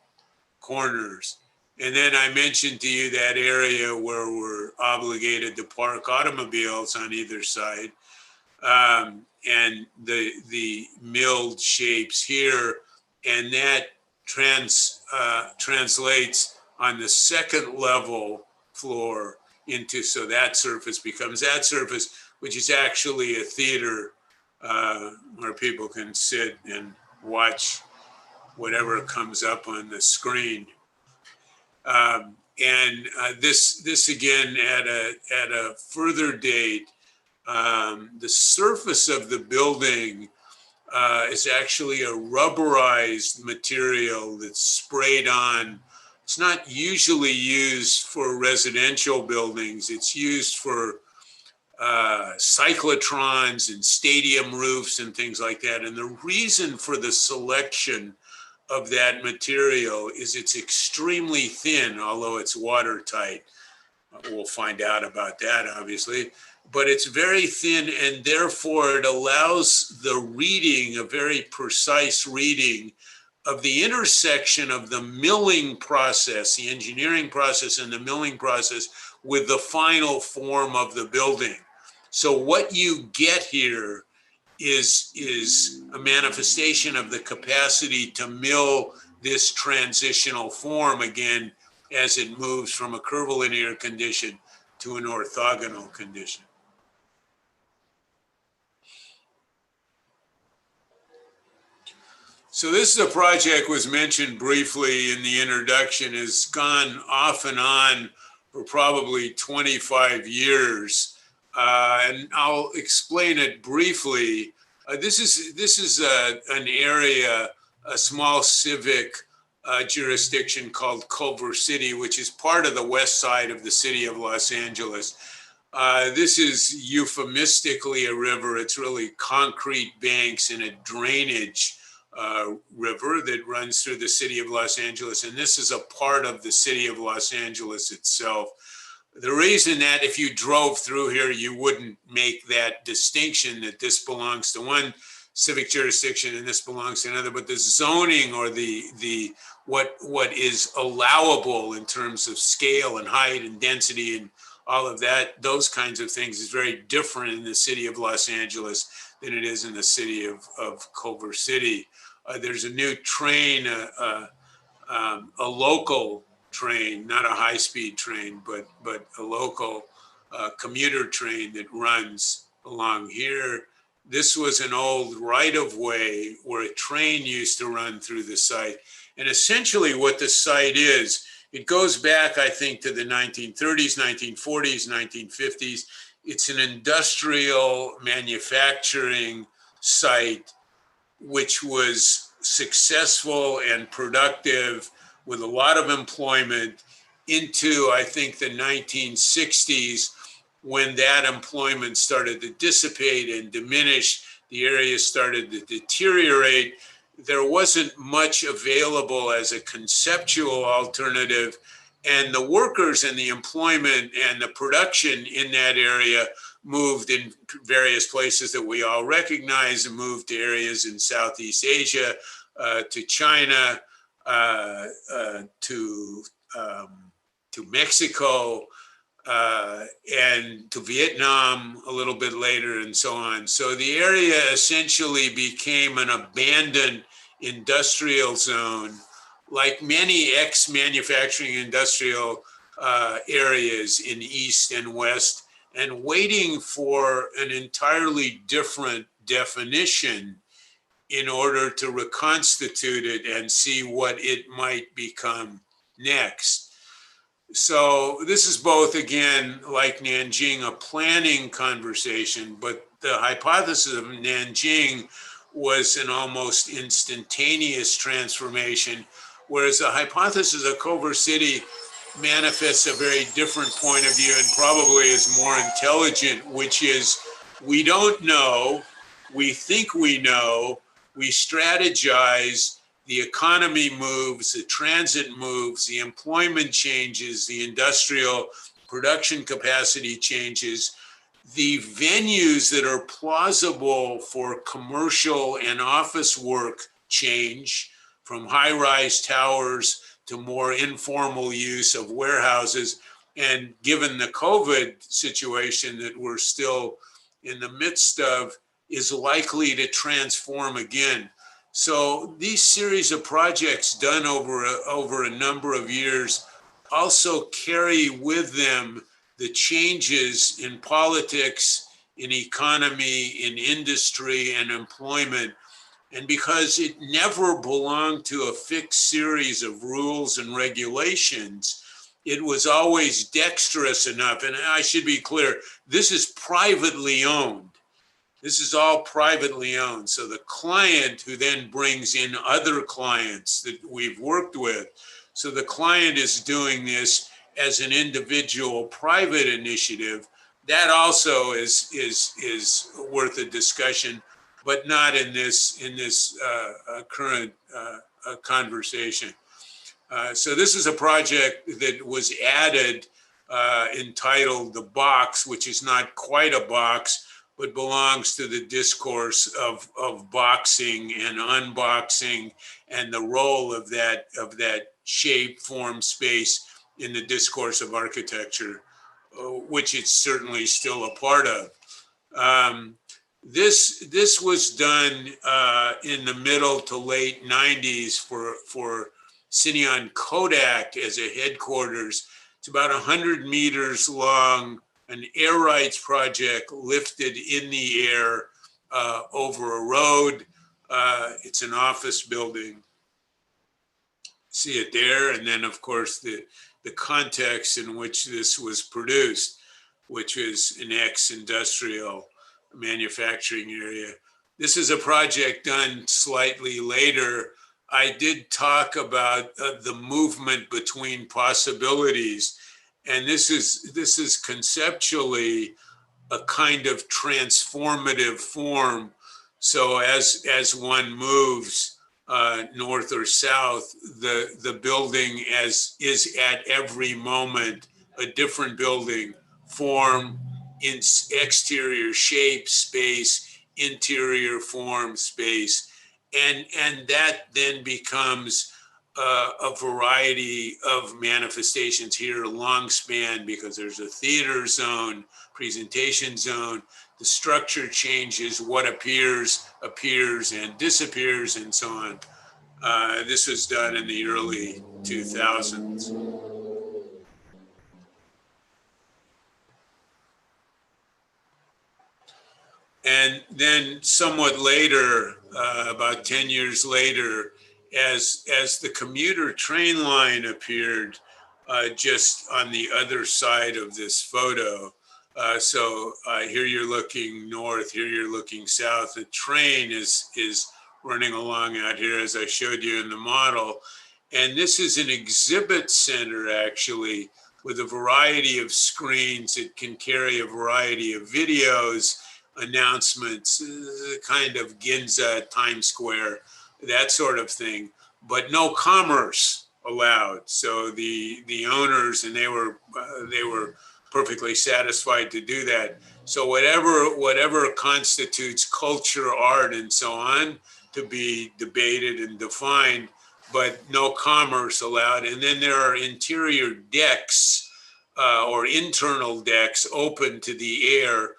corners. And then I mentioned to you that area where we're obligated to park automobiles on either side, and the milled shapes here, and that translates on the second level floor into, so that surface becomes that surface, which is actually a theater where people can sit and watch whatever comes up on the screen. This again at a further date, the surface of the building is actually a rubberized material that's sprayed on. It's not usually used for residential buildings. It's used for cyclotrons and stadium roofs and things like that. And the reason for the selection of that material is it's extremely thin, although it's watertight. We'll find out about that, obviously. But it's very thin, and therefore it allows the reading, a very precise reading of the intersection of the milling process, the engineering process and the milling process, with the final form of the building. So what you get here is a manifestation of the capacity to mill this transitional form again as it moves from a curvilinear condition to an orthogonal condition. So this is a project was mentioned briefly in the introduction, has gone off and on for probably 25 years. And I'll explain it briefly. This is an area, a small civic jurisdiction called Culver City, which is part of the west side of the city of Los Angeles. This is euphemistically a river. It's really concrete banks and a drainage river that runs through the city of Los Angeles. And this is a part of the city of Los Angeles itself. The reason that if you drove through here, you wouldn't make that distinction that this belongs to one civic jurisdiction and this belongs to another, but the zoning or the what is allowable in terms of scale and height and density and all of that, those kinds of things is very different in the city of Los Angeles than it is in the city of Culver City. There's a new train, a local train, not a high-speed train, but a local commuter train that runs along here. This was an old right-of-way where a train used to run through the site. And essentially what the site is, it goes back, I think, to the 1930s, 1940s, 1950s. It's an industrial manufacturing site which was successful and productive with a lot of employment into, I think, the 1960s, when that employment started to dissipate and diminish, the area started to deteriorate. There wasn't much available as a conceptual alternative, and the workers and the employment and the production in that area moved in various places that we all recognize, and moved to areas in Southeast Asia, to China, to Mexico, and to Vietnam a little bit later, and so on. So the area essentially became an abandoned industrial zone, like many ex-manufacturing industrial areas in East and West, and waiting for an entirely different definition in order to reconstitute it and see what it might become next. So this is both, again, like Nanjing, a planning conversation, but the hypothesis of Nanjing was an almost instantaneous transformation, whereas the hypothesis of Culver City manifests a very different point of view and probably is more intelligent, which is we don't know, we think we know, we strategize, the economy moves, the transit moves, the employment changes, the industrial production capacity changes. The venues that are plausible for commercial and office work change from high-rise towers to more informal use of warehouses. And given the COVID situation that we're still in the midst of, is likely to transform again. So these series of projects done over a number of years also carry with them the changes in politics, in economy, in industry, and employment. And because it never belonged to a fixed series of rules and regulations, it was always dexterous enough. And I should be clear, this is privately owned. This is all privately owned. So the client who then brings in other clients that we've worked with. So the client is doing this as an individual private initiative. That also is worth a discussion, but not in this current conversation. So this is a project that was added entitled The Box, which is not quite a box, but belongs to the discourse of boxing and unboxing and the role of that shape, form, space in the discourse of architecture, which it's certainly still a part of. This was done in the middle to late 90s for Cineon Kodak as a headquarters. It's about 100 meters long, an air rights project lifted in the air over a road. It's an office building. See it there. And then, of course, the context in which this was produced, which is an ex-industrial manufacturing area. This is a project done slightly later. I did talk about the movement between possibilities. And this is conceptually a kind of transformative form. So as one moves north or south, the building is at every moment a different building, form, in exterior shape, space, interior form, space, and that then becomes a variety of manifestations here, long span, because there's a theater zone, presentation zone, the structure changes, what appears and disappears, and so on. This was done in the early 2000s. And then somewhat later, about 10 years later, as the commuter train line appeared just on the other side of this photo. So here you're looking north, here you're looking south. The train is running along out here, as I showed you in the model. And this is an exhibit center, actually, with a variety of screens. It can carry a variety of videos, announcements, kind of Ginza, Times Square, that sort of thing, but no commerce allowed. So the owners, and they were perfectly satisfied to do that. So whatever constitutes culture, art, and so on, to be debated and defined, but no commerce allowed. And then there are interior decks or internal decks open to the air,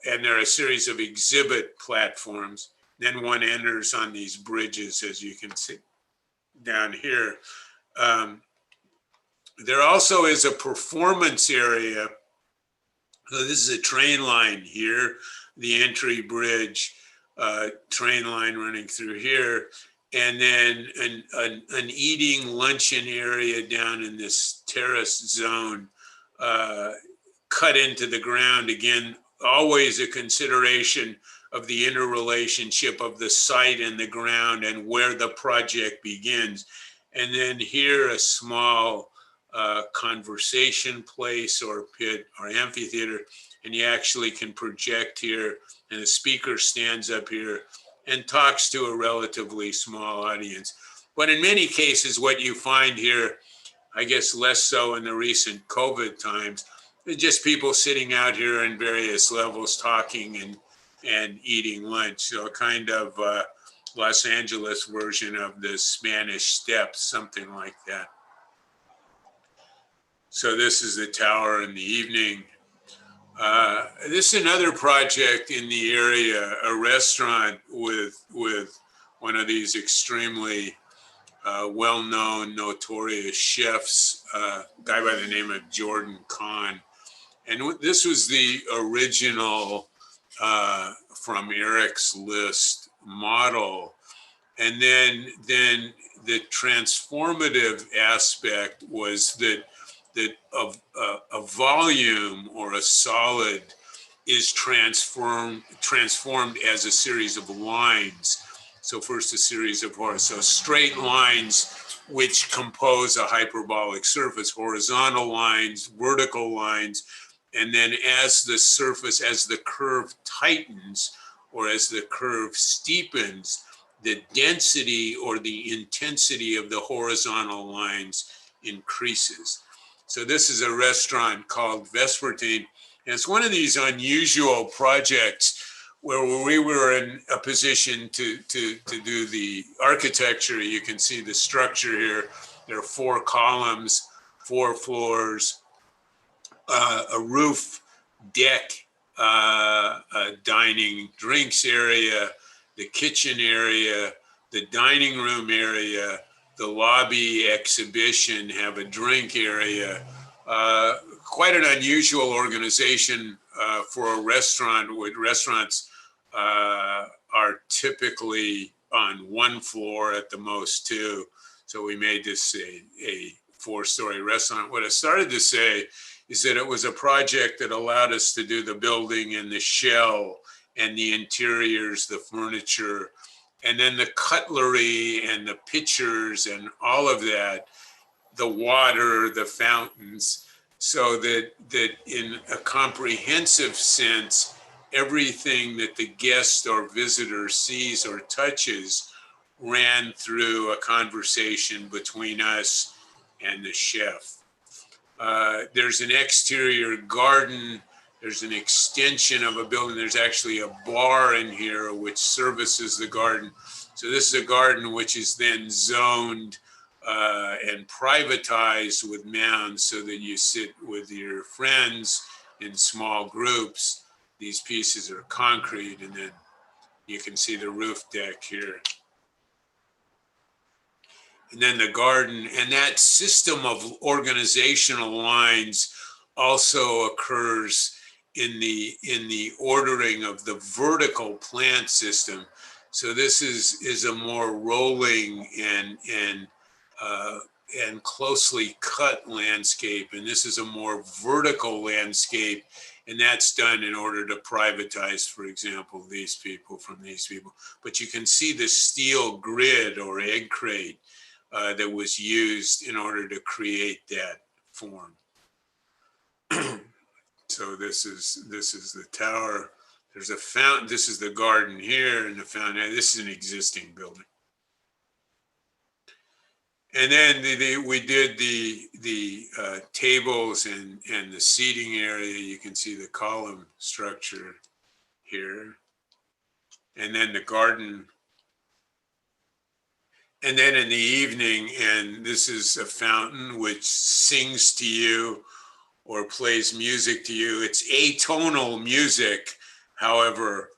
and there are a series of exhibit platforms. Then one enters on these bridges, as you can see down here. There also is a performance area. So this is a train line here, the entry bridge, train line running through here, and then an eating luncheon area down in this terrace zone, cut into the ground. Again, always a consideration of the interrelationship of the site and the ground and where the project begins. And then here a small conversation place or pit or amphitheater, and you actually can project here, and the speaker stands up here and talks to a relatively small audience. But in many cases, what you find here, I guess less so in the recent COVID times, is just people sitting out here in various levels talking and eating lunch. So a kind of Los Angeles version of the Spanish Steps, something like that. So this is the tower in the evening. This is another project in the area, a restaurant with one of these extremely well-known, notorious chefs, a guy by the name of Jordan Kahn. And this was the original from Eric's List model. And then the transformative aspect was that a volume or a solid is transformed as a series of lines. So first a series of so straight lines which compose a hyperbolic surface, horizontal lines, vertical lines, and then as the surface, as the curve tightens or as the curve steepens, the density or the intensity of the horizontal lines increases. So this is a restaurant called Vespertine, and it's one of these unusual projects where we were in a position to do the architecture. You can see the structure here. There are 4 columns, 4 floors, a roof deck, a dining drinks area, the kitchen area, the dining room area, the lobby exhibition, have a drink area. Quite an unusual organization for a restaurant. Restaurants are typically on 1 floor at the most 2. So we made this a 4-story restaurant. What I started to say is that it was a project that allowed us to do the building and the shell and the interiors, the furniture, and then the cutlery and the pitchers and all of that, the water, the fountains, so that in a comprehensive sense, everything that the guest or visitor sees or touches ran through a conversation between us and the chef. There's an exterior garden. There's an extension of a building. There's actually a bar in here which services the garden. So this is a garden which is then zoned and privatized with mounds so that you sit with your friends in small groups. These pieces are concrete, and then you can see the roof deck here. And then the garden, and that system of organizational lines also occurs in the ordering of the vertical plant system. So this is a more rolling and closely cut landscape, and this is a more vertical landscape, and that's done in order to privatize, for example, these people from these people. But you can see the steel grid or egg crate that was used in order to create that form. So this is the tower. There's a fountain. This is the garden here, and the fountain. This is an existing building. And then we did the tables and the seating area. You can see the column structure here. And then the garden. And then in the evening, and this is a fountain which sings to you or plays music to you. It's atonal music, however.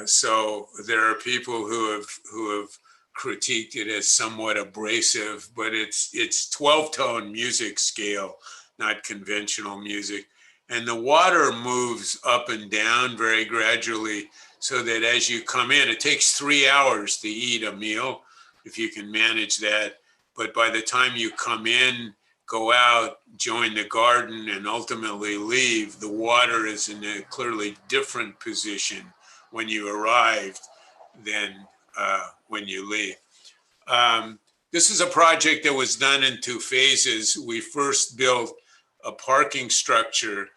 So there are people who have critiqued it as somewhat abrasive, but it's 12-tone music scale, not conventional music. And the water moves up and down very gradually so that as you come in, it takes 3 hours to eat a meal, if you can manage that. But by the time you come in, go out, join the garden, and ultimately leave, the water is in a clearly different position when you arrived than when you leave. This is a project that was done in 2 phases. We first built a parking structure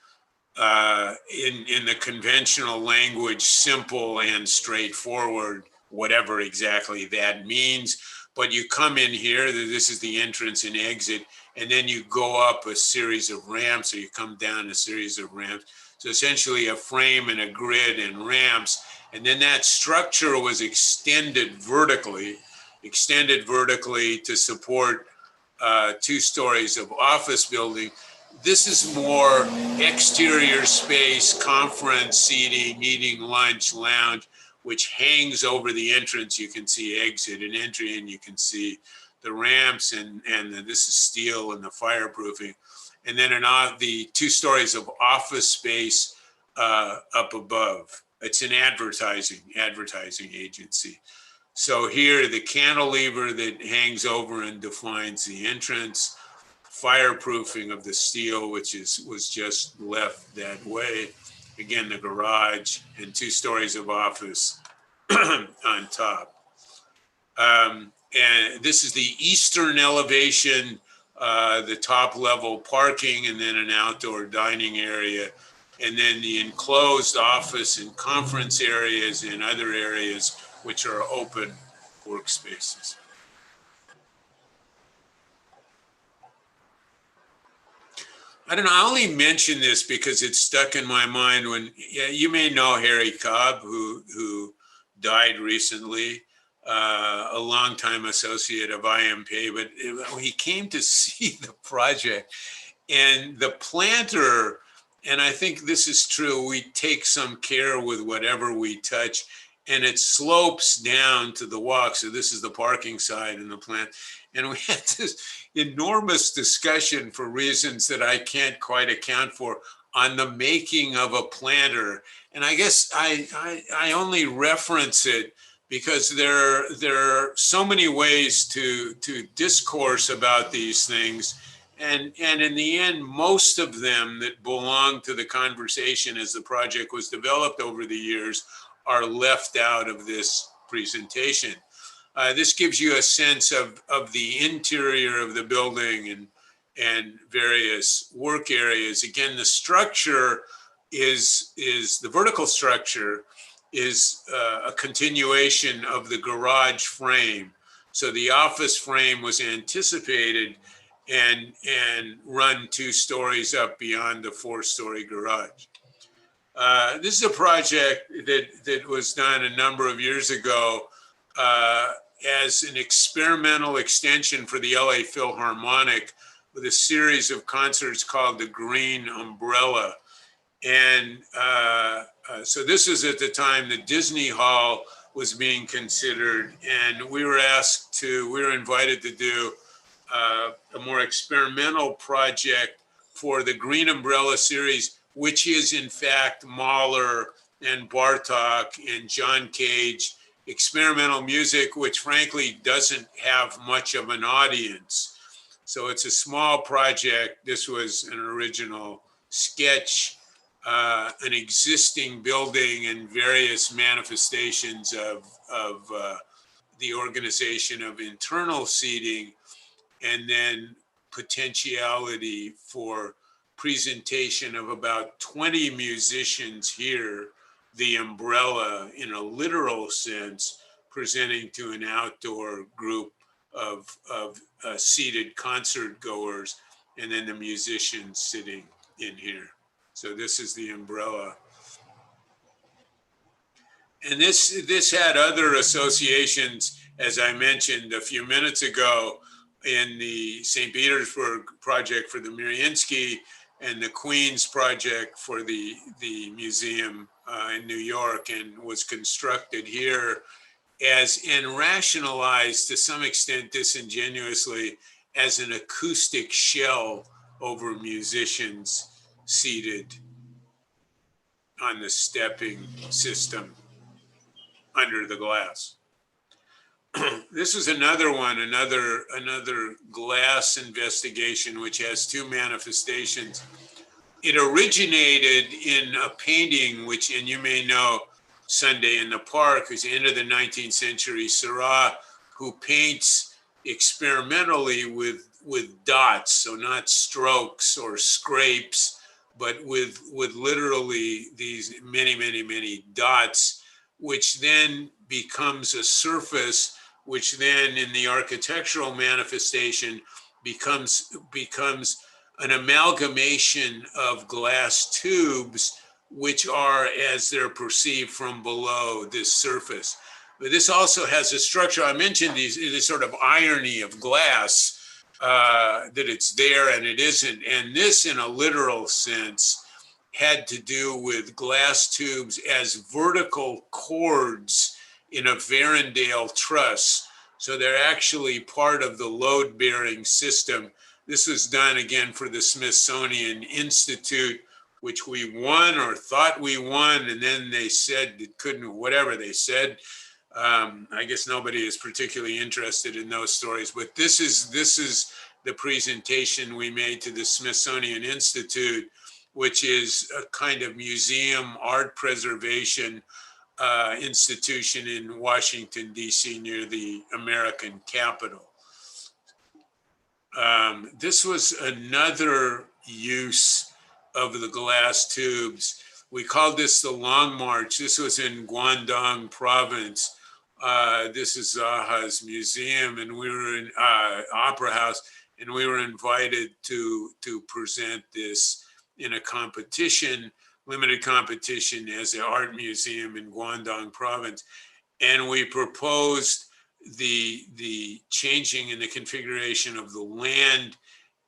in the conventional language, simple and straightforward, whatever exactly that means. But you come in here, this is the entrance and exit, and then you go up a series of ramps, or you come down a series of ramps. So essentially a frame and a grid and ramps. And then that structure was extended vertically to support 2 stories of office building. This is more exterior space, conference seating, eating lunch, lounge, which hangs over the entrance. You can see exit and entry, and you can see the ramps, and this is steel and the fireproofing. And then the 2 stories of office space up above. It's an advertising agency. So here, the cantilever that hangs over and defines the entrance, fireproofing of the steel, which was just left that way. Again, the garage, and 2 stories of office on top. And this is the eastern elevation, the top level parking, and then an outdoor dining area, and then the enclosed office and conference areas and other areas which are open workspaces. I don't know, I only mention this because it's stuck in my mind when, you may know Harry Cobb, who died recently, a longtime associate of IMP, but he came to see the project, and the planter, and I think this is true, we take some care with whatever we touch, and it slopes down to the walk. So this is the parking side and the plant. And we had this enormous discussion, for reasons that I can't quite account for, on the making of a planter. And I guess I only reference it because there are so many ways to discourse about these things. And in the end, most of them that belong to the conversation as the project was developed over the years are left out of this presentation. This gives you a sense of the interior of the building and various work areas. Again, the structure is the vertical structure is a continuation of the garage frame. So the office frame was anticipated and run 2 stories up beyond the 4-story garage. This is a project that was done a number of years ago as an experimental extension for the LA Philharmonic, with a series of concerts called the Green Umbrella. And so this was at the time the Disney Hall was being considered, and we were invited to do a more experimental project for the Green Umbrella series, which is in fact Mahler and Bartok and John Cage, experimental music, which frankly doesn't have much of an audience. So it's a small project. This was an original sketch, an existing building and various manifestations of the organization of internal seating, and then potentiality for presentation of about 20 musicians here, the umbrella in a literal sense, presenting to an outdoor group of seated concert goers, and then the musicians sitting in here. So this is the umbrella. And this had other associations, as I mentioned a few minutes ago, in the St. Petersburg project for the Mariinsky, and the Queens project for the museum in New York, and was constructed here and rationalized to some extent disingenuously as an acoustic shell over musicians seated on the stepping system under the glass. This is another one, another glass investigation, which has 2 manifestations. It originated in a painting, which, and you may know, Sunday in the Park, who's the end of the 19th century Seurat, who paints experimentally with dots, so not strokes or scrapes, but with literally these many dots, which then becomes a surface, which then in the architectural manifestation becomes an amalgamation of glass tubes, which are, as they're perceived from below, this surface. But this also has a structure. I mentioned this sort of irony of glass, that it's there and it isn't. And this, in a literal sense, had to do with glass tubes as vertical cords in a Varendale truss. So they're actually part of the load-bearing system. This was done again for the Smithsonian Institute, which we won or thought we won, and then they said it couldn't, whatever they said. I guess nobody is particularly interested in those stories, but this is the presentation we made to the Smithsonian Institute, which is a kind of museum art preservation institution in Washington, D.C., near the American Capitol. This was another use of the glass tubes. We called this the Long March. This was in Guangdong province. This is Zaha's museum, and we were in Opera House, and we were invited to present this in a competition, limited competition, as an art museum in Guangdong province. And we proposed the changing in the configuration of the land,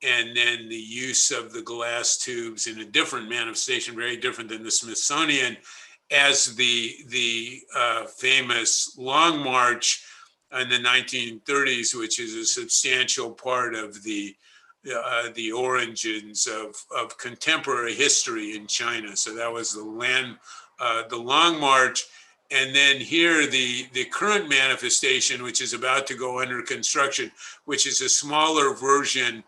and then the use of the glass tubes in a different manifestation, very different than the Smithsonian, as the famous Long March in the 1930s, which is a substantial part of the origins of contemporary history in China. So that was the Long March. And then here, the current manifestation, which is about to go under construction, which is a smaller version,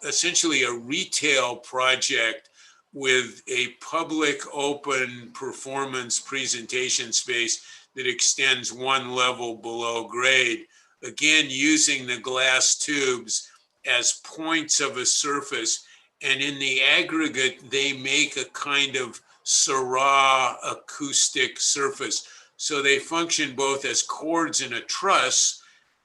essentially a retail project with a public open performance presentation space that extends one level below grade, again, using the glass tubes as points of a surface. And in the aggregate, they make a kind of Seurat acoustic surface. So they function both as cords in a truss,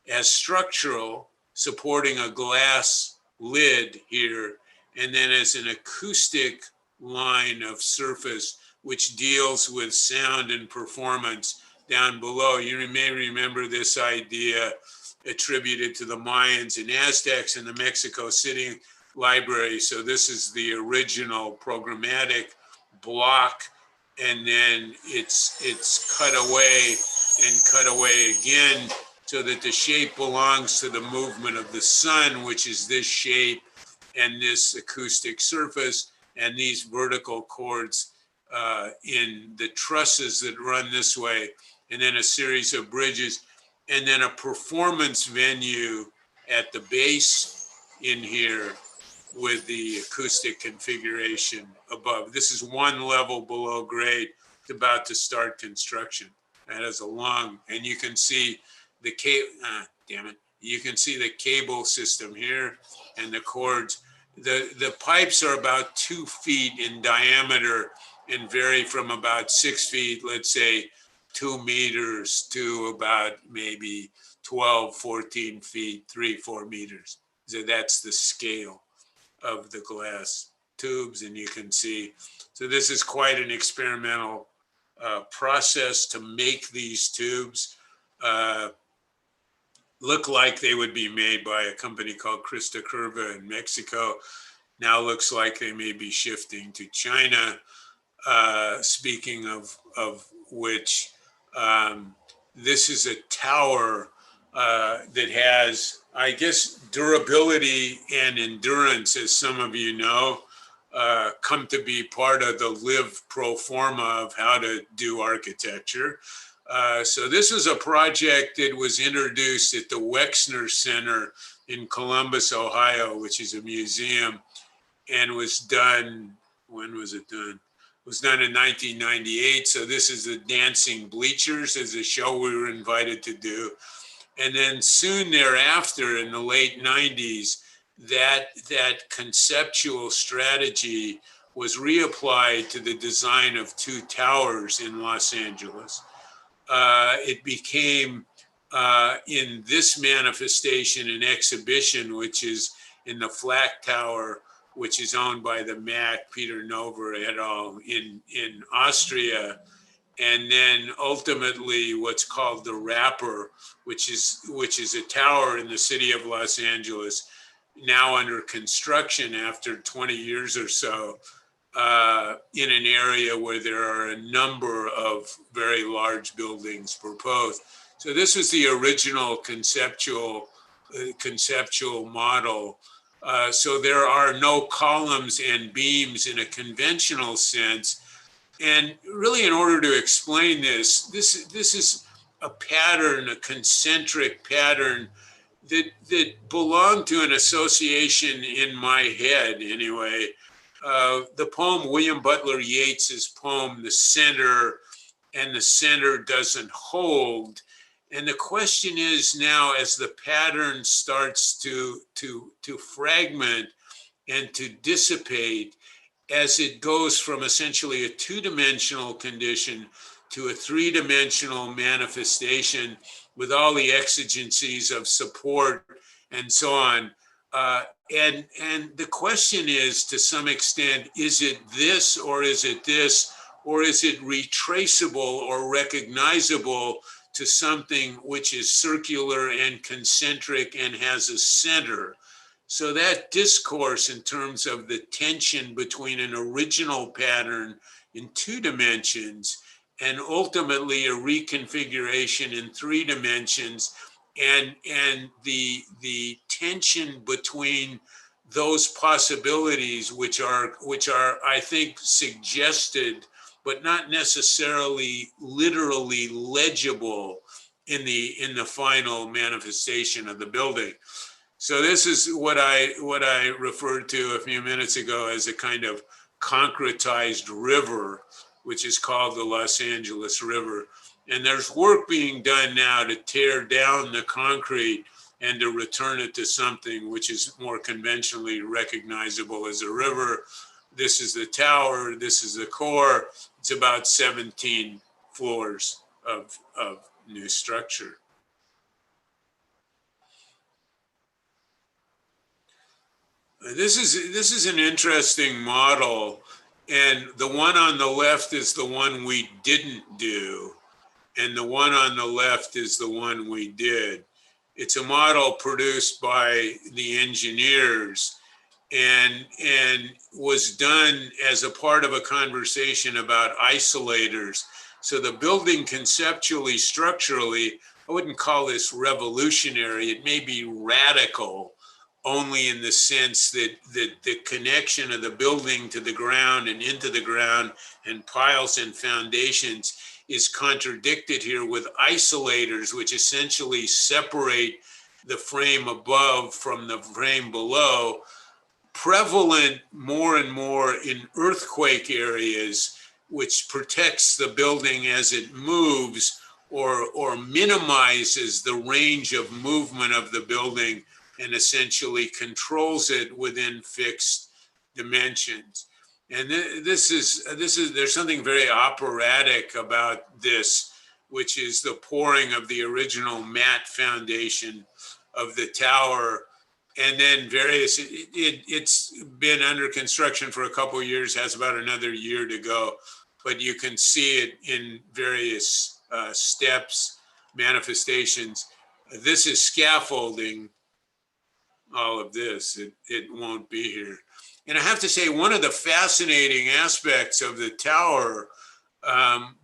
as structural, supporting a glass lid here, and then as an acoustic line of surface, which deals with sound and performance down below. You may remember this idea attributed to the Mayans and Aztecs in the Mexico City Library. So this is the original programmatic block, and then it's cut away and cut away again, so that the shape belongs to the movement of the sun, which is this shape and this acoustic surface, and these vertical cords in the trusses that run this way, and then a series of bridges, and then a performance venue at the base in here with the acoustic configuration above. This is one level below grade. It's about to start construction. That is a long, and you can see the you can see the cable system here and the cords. The pipes are about 2 feet in diameter and vary from about 6 feet, let's say 2 meters, to about maybe 12, 14 feet, 3-4 meters. So that's the scale of the glass tubes, and you can see. So this is quite an experimental process to make these tubes look like they would be made by a company called Crista Curva in Mexico. Now looks like they may be shifting to China. Speaking of which, this is a tower that has, I guess, durability and endurance, as some of you know, come to be part of the live pro forma of how to do architecture. So this is a project that was introduced at the Wexner Center in Columbus, Ohio, which is a museum, and was done, when was it done? was done in 1998. So this is the Dancing Bleachers as a show we were invited to do. And then soon thereafter, in the late 90s, that conceptual strategy was reapplied to the design of two towers in Los Angeles. It became, in this manifestation, an exhibition, which is in the Flak Tower, which is owned by the MAC, Peter Nover et al. in Austria. And then ultimately what's called the Wrapper, which is a tower in the city of Los Angeles, now under construction after 20 years or so, in an area where there are a number of very large buildings proposed. So this was the original conceptual model. So there are no columns and beams in a conventional sense. And really, in order to explain this is a pattern, a concentric pattern that belonged to an association in my head anyway. The poem, William Butler Yeats's poem, The Center, and the center doesn't hold. And the question is now, as the pattern starts to fragment and to dissipate, as it goes from essentially a two-dimensional condition to a three-dimensional manifestation with all the exigencies of support and so on. And the question is, to some extent, is it this or is it this, or is it retraceable or recognizable to something which is circular and concentric and has a center? So that discourse in terms of the tension between an original pattern in two dimensions and ultimately a reconfiguration in three dimensions, and the tension between those possibilities, which are I think suggested but not necessarily literally legible in the final manifestation of the building. So this is what I referred to a few minutes ago as a kind of concretized river, which is called the Los Angeles River. And there's work being done now to tear down the concrete and to return it to something which is more conventionally recognizable as a river. This is the tower, this is the core. It's about 17 floors of new structure. This is an interesting model, and the one on the left is the one we didn't do, and the one on the left is the one we did. It's a model produced by the engineers and was done as a part of a conversation about isolators. So the building conceptually, structurally, I wouldn't call this revolutionary. It may be radical, only in the sense that the connection of the building to the ground and into the ground and piles and foundations is contradicted here with isolators, which essentially separate the frame above from the frame below, prevalent more and more in earthquake areas, which protects the building as it moves or minimizes the range of movement of the building and essentially controls it within fixed dimensions. And there's something very operatic about this, which is the pouring of the original mat foundation of the tower. And then it's been under construction for a couple of years, has about another year to go, but you can see it in various steps, manifestations. This is scaffolding. All of this, it won't be here. And I have to say, one of the fascinating aspects of the tower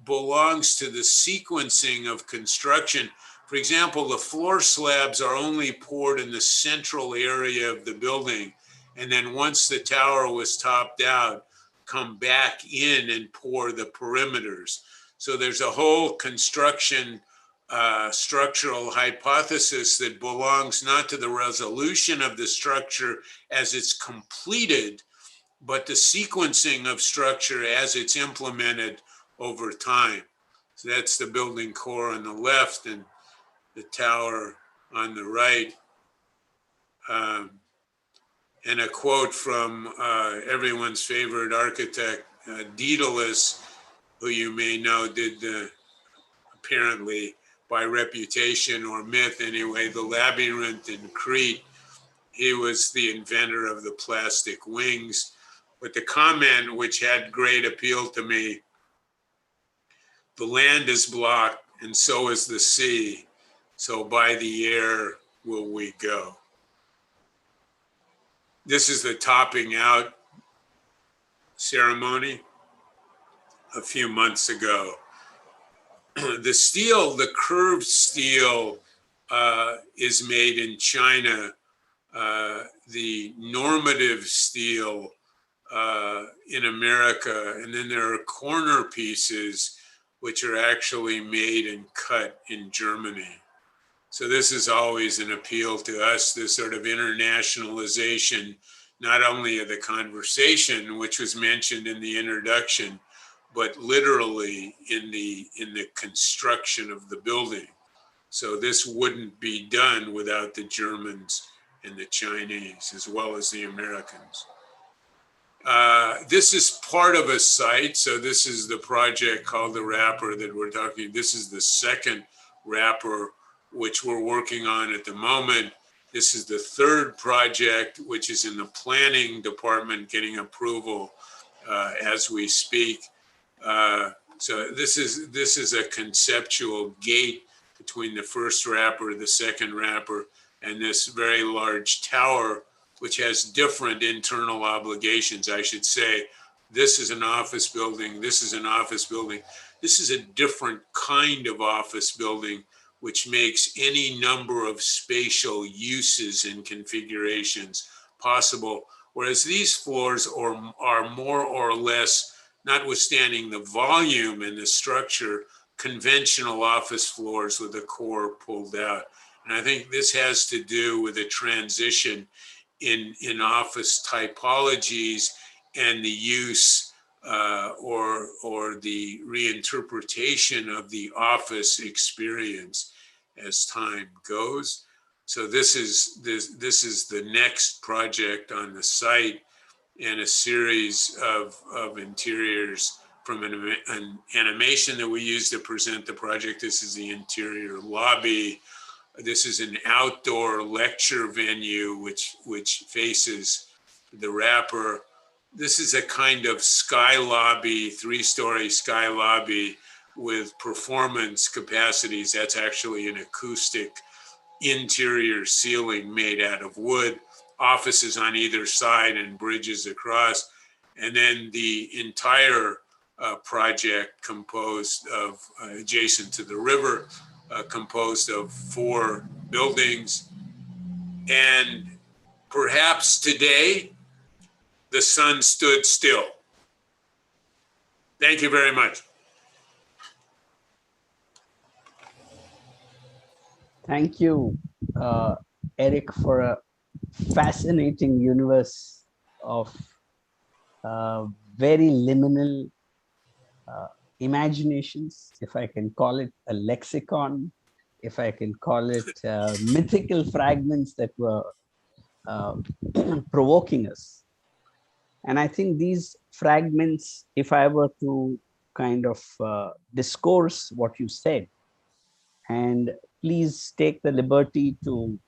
belongs to the sequencing of construction. For example, the floor slabs are only poured in the central area of the building. And then once the tower was topped out, come back in and pour the perimeters. So there's a whole construction structural hypothesis that belongs not to the resolution of the structure as it's completed, but the sequencing of structure as it's implemented over time. So that's the building core on the left and the tower on the right. And a quote from everyone's favorite architect, Daedalus, who you may know did apparently by reputation or myth anyway, the labyrinth in Crete. He was the inventor of the plastic wings. But the comment, which had great appeal to me, the land is blocked and so is the sea. So by the air will we go. This is the topping out ceremony a few months ago. The steel, the curved steel is made in China. The normative steel in America, and then there are corner pieces which are actually made and cut in Germany. So this is always an appeal to us, this sort of internationalization, not only of the conversation, which was mentioned in the introduction, but literally in the construction of the building. So this wouldn't be done without the Germans and the Chinese, as well as the Americans. This is part of a site. So this is the project called the Wrapper that we're talking. This is the second wrapper, which we're working on at the moment. This is the third project, which is in the planning department, getting approval as we speak. So this is a conceptual gate between the first wrapper, the second wrapper, and this very large tower, which has different internal obligations, I should say. This is an office building. This is an office building. This is a different kind of office building, which makes any number of spatial uses and configurations possible. Whereas these floors are more or less, notwithstanding the volume and the structure, conventional office floors with the core pulled out. And I think this has to do with a transition in office typologies and the use or the reinterpretation of the office experience as time goes. So this is the next project on the site, and a series of interiors from an animation that we use to present the project. This is the interior lobby. This is an outdoor lecture venue which faces the wrapper. This is a kind of sky lobby, 3-story sky lobby with performance capacities. That's actually an acoustic interior ceiling made out of wood, offices on either side and bridges across. And then the entire project composed of, adjacent to the river, composed of 4 buildings. And perhaps today, the sun stood still. Thank you very much. Thank you, Eric, for a fascinating universe of very liminal imaginations, if I can call it a lexicon, if I can call it mythical fragments that were provoking us. And I think these fragments, if I were to kind of discourse what you said, and please take the liberty to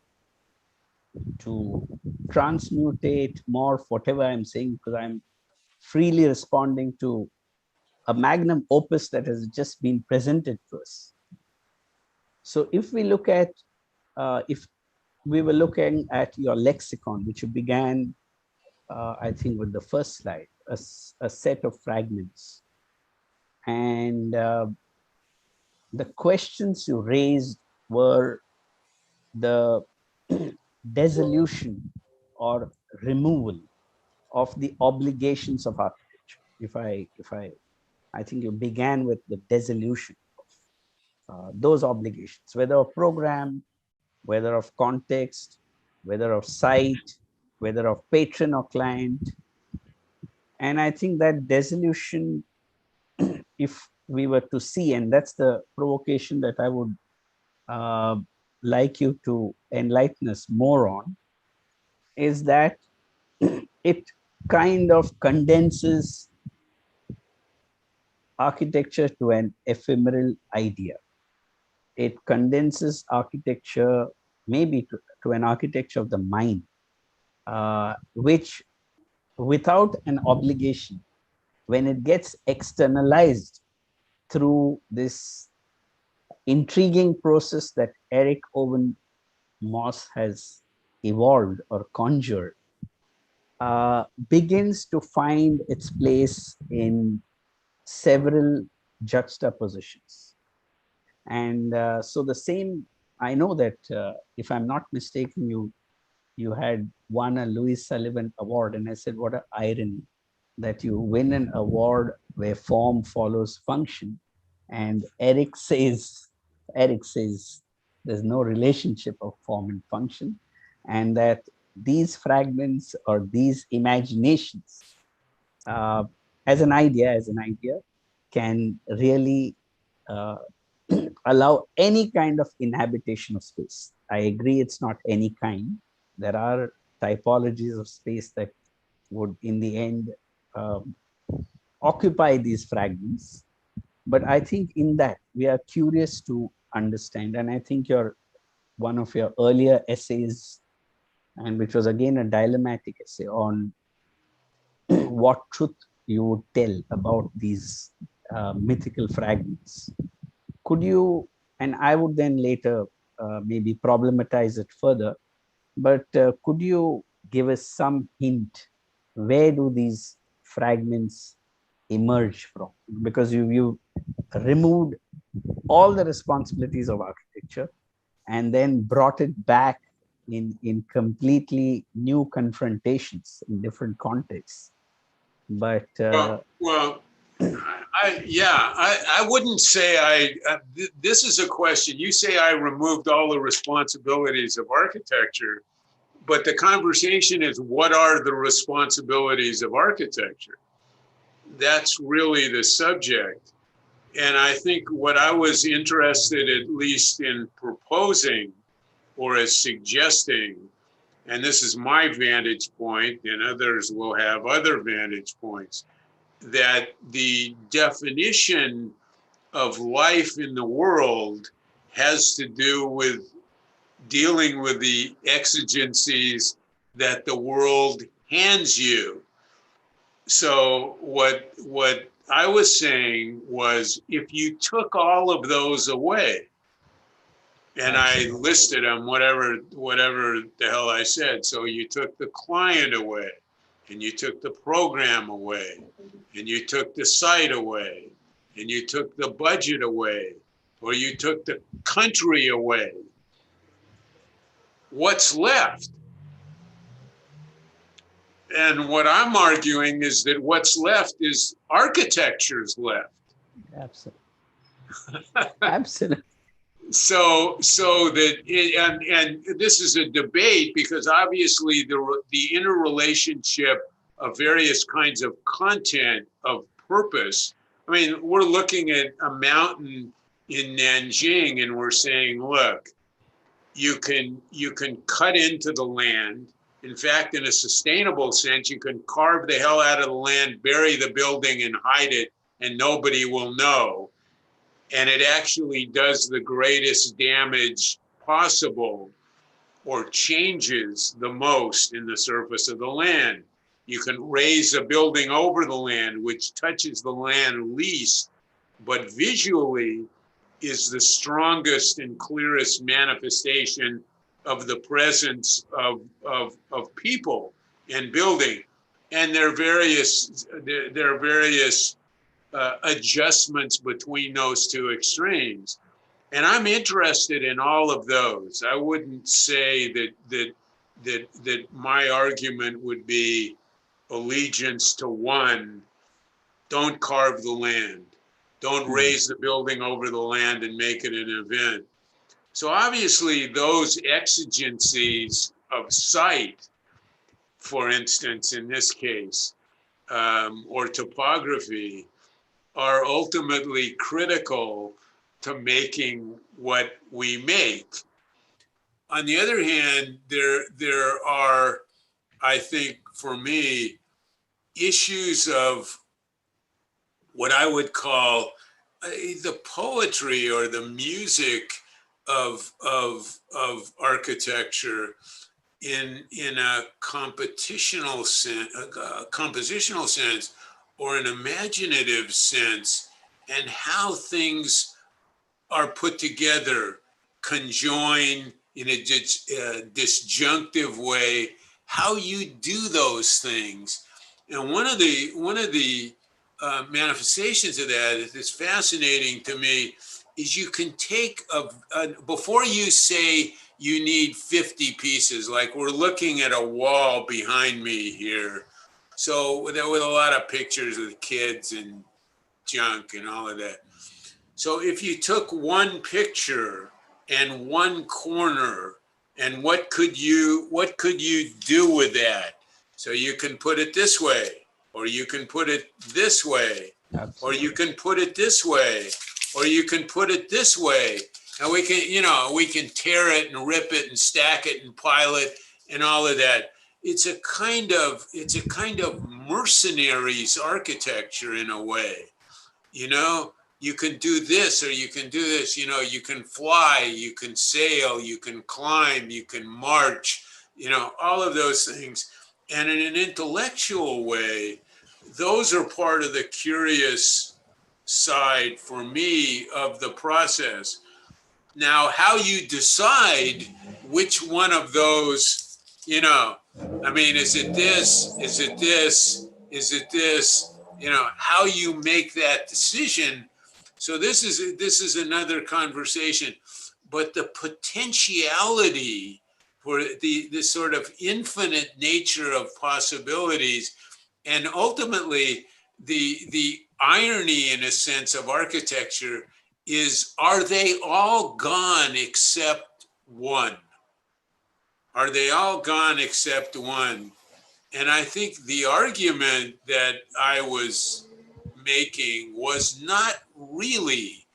transmutate more whatever I'm saying, because I'm freely responding to a magnum opus that has just been presented to us. So if we look at, if we were looking at your lexicon, which you began, I think, with the first slide, a set of fragments. And the questions you raised were the dissolution or removal of the obligations of architecture. I think you began with the dissolution of those obligations, whether of program, whether of context, whether of site, whether of patron or client. And I think that dissolution, if we were to see, and that's the provocation that I would like you to enlighten us more on, is that it kind of condenses architecture to an ephemeral idea. It condenses architecture maybe to an architecture of the mind, which without an obligation, when it gets externalized through this intriguing process that Eric Owen Moss has evolved or conjured, begins to find its place in several juxtapositions. And so the same, I know that if I'm not mistaken, you had won a Louis Sullivan Award, and I said, what an irony that you win an award where form follows function. And Eric says there's no relationship of form and function, and that these fragments or these imaginations as an idea can really allow any kind of inhabitation of space. I agree it's not any kind. There are typologies of space that would in the end occupy these fragments. But I think in that we are curious to understand, and I think one of your earlier essays, and which was again a dilemmatic essay on what truth you would tell about these mythical fragments. Could you, and I would then later maybe problematize it further, but could you give us some hint, where do these fragments emerge from? Because you removed all the responsibilities of architecture and then brought it back in completely new confrontations in different contexts. But I wouldn't say this is a question. You say I removed all the responsibilities of architecture, but the conversation is, what are the responsibilities of architecture? That's really the subject. And I think what I was interested at least in proposing or as suggesting, and this is my vantage point, and others will have other vantage points, that the definition of life in the world has to do with dealing with the exigencies that the world hands you. So what I was saying was, if you took all of those away, and I listed them, whatever the hell I said. So you took the client away, and you took the program away, and you took the site away, and you took the budget away, or you took the country away. What's left? And what I'm arguing is that what's left is architecture's left. Absolutely. Absolutely. So that, and this is a debate, because obviously the interrelationship of various kinds of content of purpose. I mean, we're looking at a mountain in Nanjing and we're saying, look, you can cut into the land. In fact, in a sustainable sense, you can carve the hell out of the land, bury the building and hide it, and nobody will know. And it actually does the greatest damage possible, or changes the most in the surface of the land. You can raise a building over the land, which touches the land least, but visually is the strongest and clearest manifestation of the presence of people and building. And there are various adjustments between those two extremes. And I'm interested in all of those. I wouldn't say that my argument would be allegiance to one. Don't carve the land. Don't raise the building over the land and make it an event. So obviously those exigencies of sight, for instance, in this case, or topography are ultimately critical to making what we make. On the other hand, there are, I think, for me, issues of what I would call the poetry or the music of architecture in a competitional sense, a compositional sense, or an imaginative sense, and how things are put together, conjoined in a disjunctive way, how you do those things. And one of the manifestations of that that's fascinating to me is you can take before you say you need 50 pieces, like we're looking at a wall behind me here. So with a lot of pictures of kids and junk and all of that. So if you took one picture and one corner, and what could you do with that? So you can put it this way, or you can put it this way, or you can put it this way, or you can put it this way. And we can tear it and rip it and stack it and pile it and all of that. It's a kind of mercenaries architecture in a way. You can do this or you can do this. You can fly, you can sail, you can climb, you can march, all of those things. And in an intellectual way, those are part of the curious side for me of the process. Now, how you decide which one of those, is it this? Is it this? Is it this? How you make that decision. So this is another conversation, but the potentiality for this sort of infinite nature of possibilities, and ultimately the irony, in a sense, of architecture is, are they all gone except one? Are they all gone except one? And I think the argument that I was making was not really,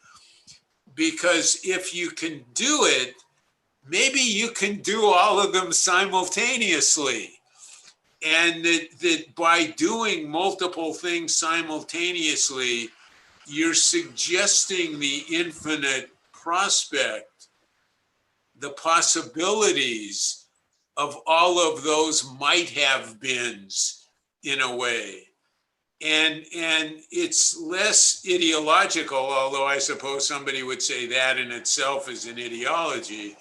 because if you can do it, maybe you can do all of them simultaneously. And that by doing multiple things simultaneously, you're suggesting the infinite prospect, the possibilities of all of those might have beens in a way. And it's less ideological, although I suppose somebody would say that in itself is an ideology.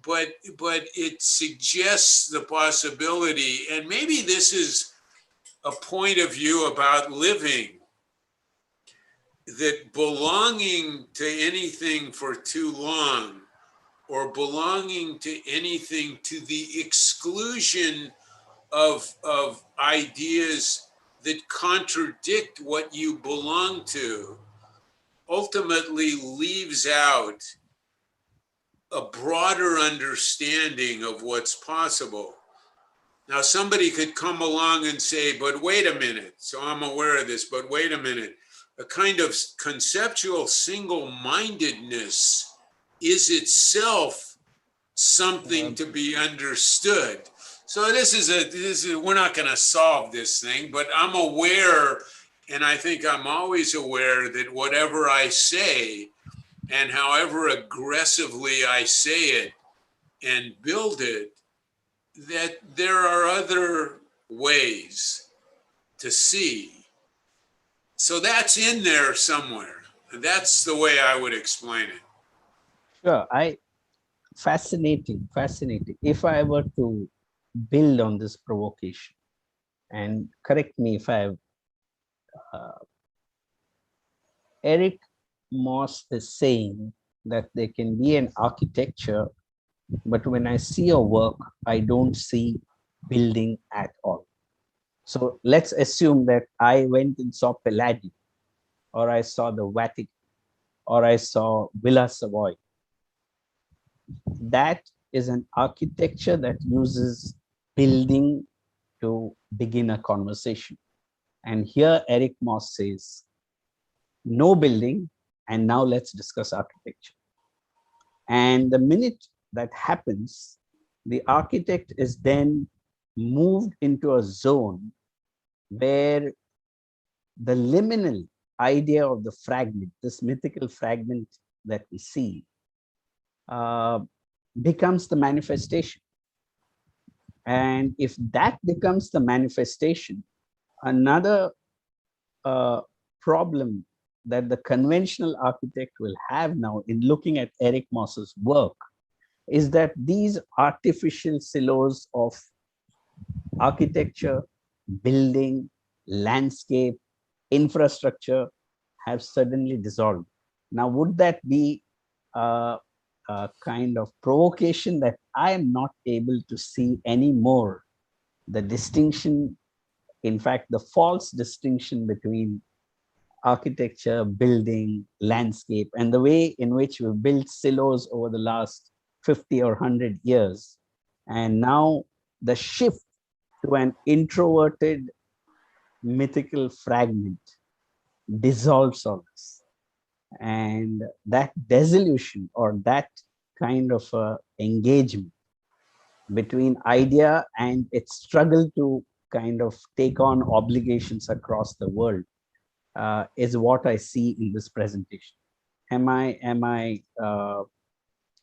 But it suggests the possibility, and maybe this is a point of view about living, that belonging to anything for too long, or belonging to anything to the exclusion of ideas that contradict what you belong to, ultimately leaves out a broader understanding of what's possible. Now, somebody could come along and say, but wait a minute. So I'm aware of this, but wait a minute. A kind of conceptual single-mindedness is itself something to be understood. So this is we're not going to solve this thing, but I'm aware, and I think I'm always aware, that whatever I say, and however aggressively I say it and build it, that there are other ways to see. So that's in there somewhere. That's the way I would explain it. Sure, fascinating. If I were to build on this provocation, and correct me if I've, Eric Moss is saying that there can be an architecture, but when I see your work, I don't see building at all. So let's assume that I went and saw Palladio, or I saw the Vatican, or I saw Villa Savoy. That is an architecture that uses building to begin a conversation. And here Eric Moss says, no building, and now let's discuss architecture. And the minute that happens, the architect is then moved into a zone where the liminal idea of the fragment, this mythical fragment that we see, becomes the manifestation. And if that becomes the manifestation, another problem that the conventional architect will have now in looking at Eric Moss's work is that these artificial silos of architecture, building, landscape, infrastructure have suddenly dissolved. Now, would that be a kind of provocation that I am not able to see anymore the distinction, in fact, the false distinction between architecture, building, landscape, and the way in which we've built silos over the last 50 or 100 years. And now the shift to an introverted mythical fragment dissolves all this. And that dissolution or that kind of engagement between idea and its struggle to kind of take on obligations across the world is what I see in this presentation. Am I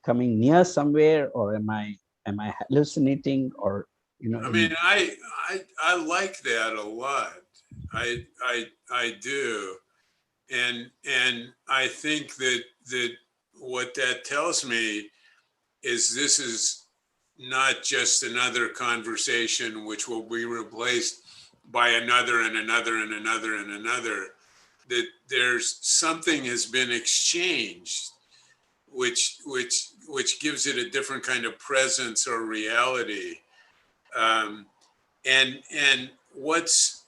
coming near somewhere, or am I hallucinating, or I mean, I like that a lot. I do, and I think that what that tells me is this is not just another conversation which will be replaced by another and another and another and another. That there's something has been exchanged, which gives it a different kind of presence or reality. And what's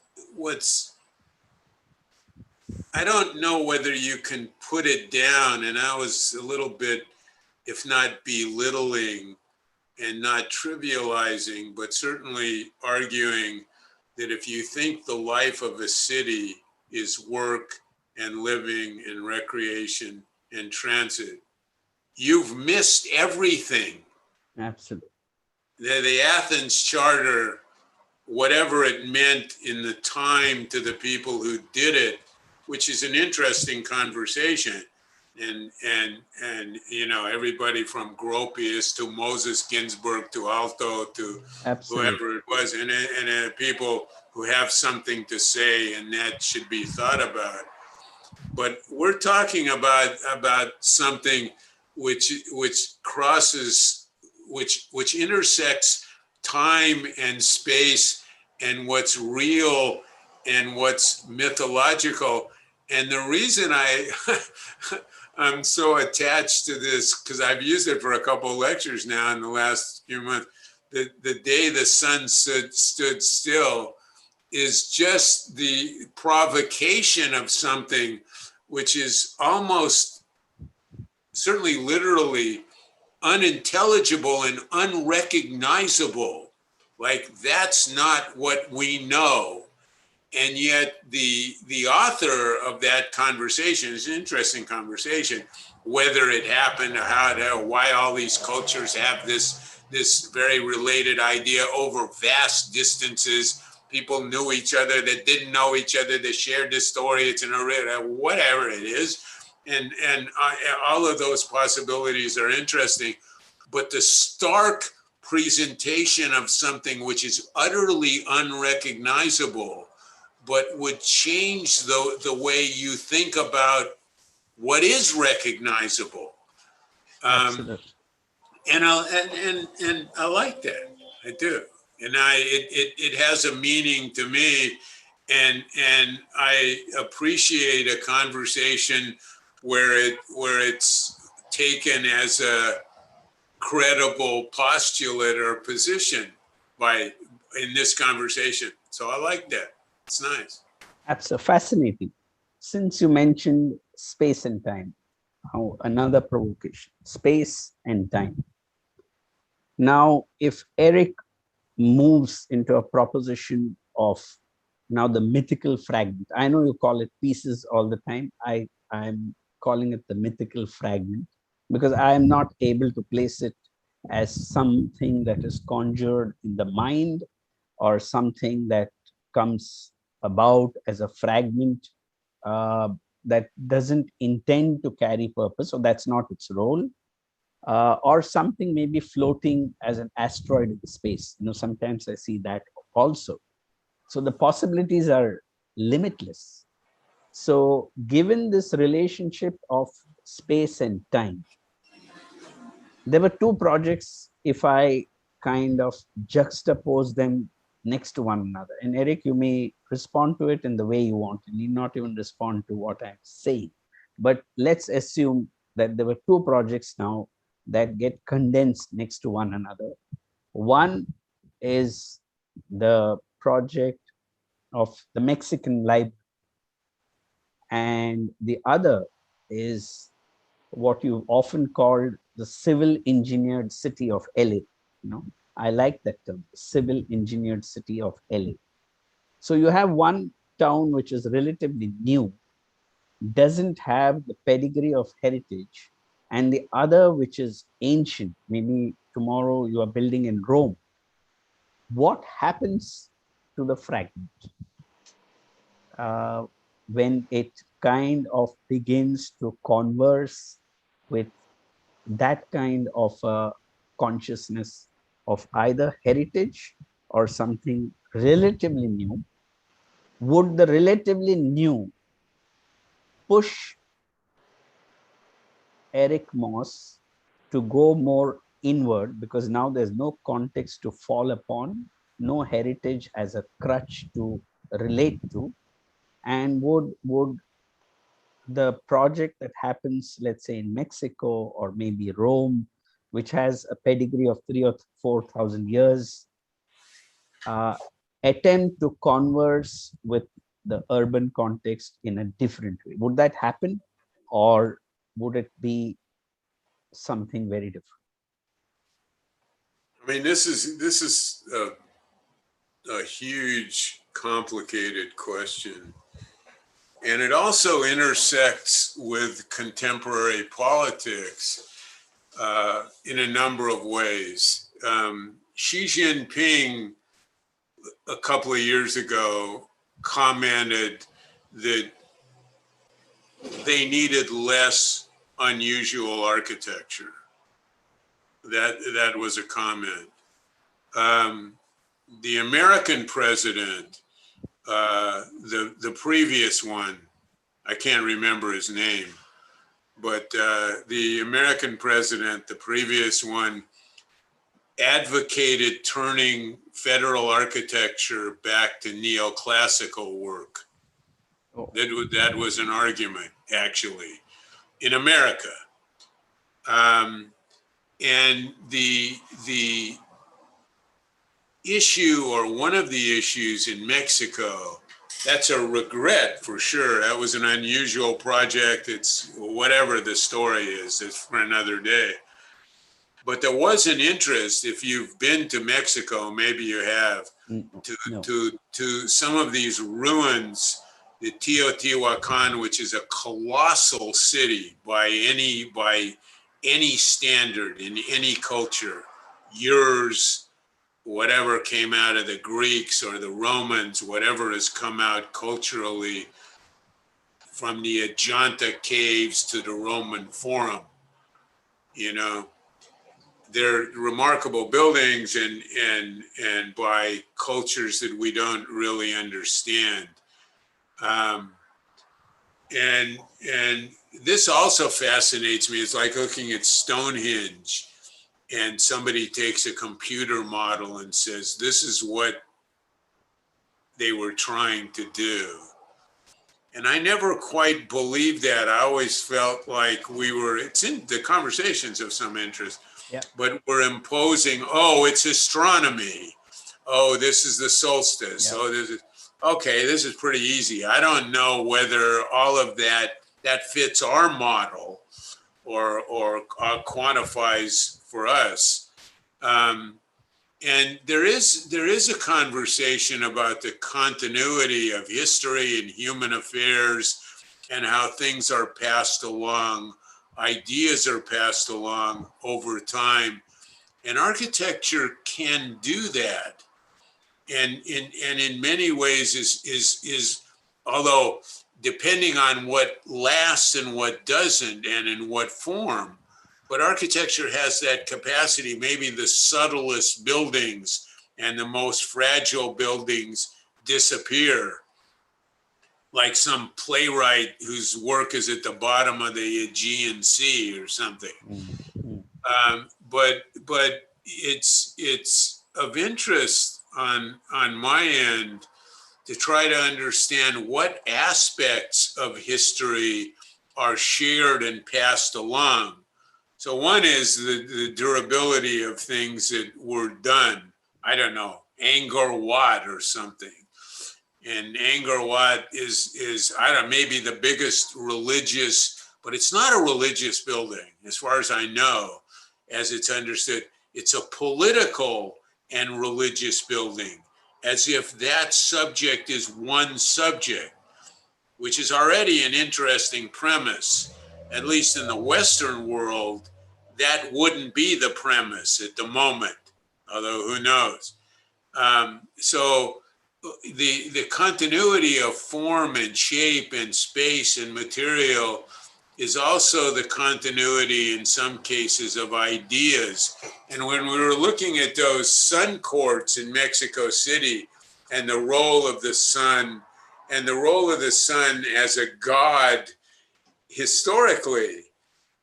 I don't know whether you can put it down, and I was a little bit, if not belittling and not trivializing, but certainly arguing that if you think the life of a city is work and living and recreation and transit, you've missed everything. Absolutely. The Athens Charter, whatever it meant in the time to the people who did it, which is an interesting conversation. And you know, everybody from Gropius to Moses Ginsburg to Alto to Absolutely. whoever it was, and people who have something to say, and that should be thought about. But we're talking about something which crosses, which intersects time and space, and what's real and what's mythological. And the reason I'm so attached to this, because I've used it for a couple of lectures now in the last few months, the day the sun stood still is just the provocation of something which is almost, certainly literally, unintelligible and unrecognizable. Like, that's not what we know. And yet the author of that conversation is an interesting conversation, whether it happened, or why all these cultures have this very related idea over vast distances. People knew each other that didn't know each other, that shared this story. It's whatever it is. And all of those possibilities are interesting. But the stark presentation of something which is utterly unrecognizable, but would change the way you think about what is recognizable. And I like that. I do. And it has a meaning to me, and I appreciate a conversation where it's taken as a credible postulate or position in this conversation. So I like that. It's nice. That's so fascinating. Since you mentioned space and time, another provocation, space and time. Now, if Eric moves into a proposition of now the mythical fragment. I know you call it pieces all the time. I'm calling it the mythical fragment because I am not able to place it as something that is conjured in the mind or something that comes about as a fragment that doesn't intend to carry purpose, so that's not its role. Or something maybe floating as an asteroid in space. Sometimes I see that also. So the possibilities are limitless. So given this relationship of space and time, there were two projects, if I kind of juxtapose them next to one another. And Eric, you may respond to it in the way you want. You need not even respond to what I'm saying. But let's assume that there were two projects now that get condensed next to one another. One is the project of the Mexican Library, and the other is what you've often called the civil engineered city of LA. I like that term, civil engineered city of LA. So you have one town which is relatively new, doesn't have the pedigree of heritage, and the other which is ancient. Maybe tomorrow you are building in Rome. What happens to the fragment when it kind of begins to converse with that kind of consciousness of either heritage or something relatively new? Would the relatively new push Eric Moss to go more inward, because now there's no context to fall upon, no heritage as a crutch to relate to? And would the project that happens, let's say in Mexico or maybe Rome, which has a pedigree of 3,000 or 4,000 years, attempt to converse with the urban context in a different way? Would that happen, or would it be something very different? I mean, this is a huge, complicated question. And it also intersects with contemporary politics in a number of ways. Xi Jinping, a couple of years ago, commented that they needed less unusual architecture. That was a comment. The American president, the previous one, I can't remember his name, but the American president, the previous one, advocated turning federal architecture back to neoclassical work. Oh. That was an argument, actually, in America. And the issue, or one of the issues in Mexico, that's a regret for sure. That was an unusual project. It's whatever the story is, it's for another day. But there was an interest, if you've been to Mexico, maybe you have, to some of these ruins, the Teotihuacan, which is a colossal city by any standard in any culture. Yours, whatever came out of the Greeks or the Romans, whatever has come out culturally from the Ajanta caves to the Roman Forum, they're remarkable buildings and by cultures that we don't really understand. And this also fascinates me. It's like looking at Stonehenge, and somebody takes a computer model and says, this is what they were trying to do. And I never quite believed that. I always felt like it's in the conversations of some interest, but we're imposing, it's astronomy. This is the solstice. This is pretty easy. I don't know whether all of that fits our model or quantifies for us. And And there is a conversation about the continuity of history and human affairs and how things are passed along, ideas are passed along over time. And architecture can do that. And in many ways is although depending on what lasts and what doesn't and in what form, but architecture has that capacity. Maybe the subtlest buildings and the most fragile buildings disappear, like some playwright whose work is at the bottom of the Aegean Sea or something. But it's of interest on my end to try to understand what aspects of history are shared and passed along. So one is the durability of things that were done. I don't know, Angkor Wat or something. And Angkor Wat is I don't know, maybe the biggest religious, but it's not a religious building as far as I know, as it's understood. It's a political and religious building, as if that subject is one subject, which is already an interesting premise. At least in the Western world, that wouldn't be the premise at the moment, although who knows. So the continuity of form and shape and space and material is also the continuity in some cases of ideas. And when we were looking at those sun courts in Mexico City and the role of the sun and the role of the sun as a god historically,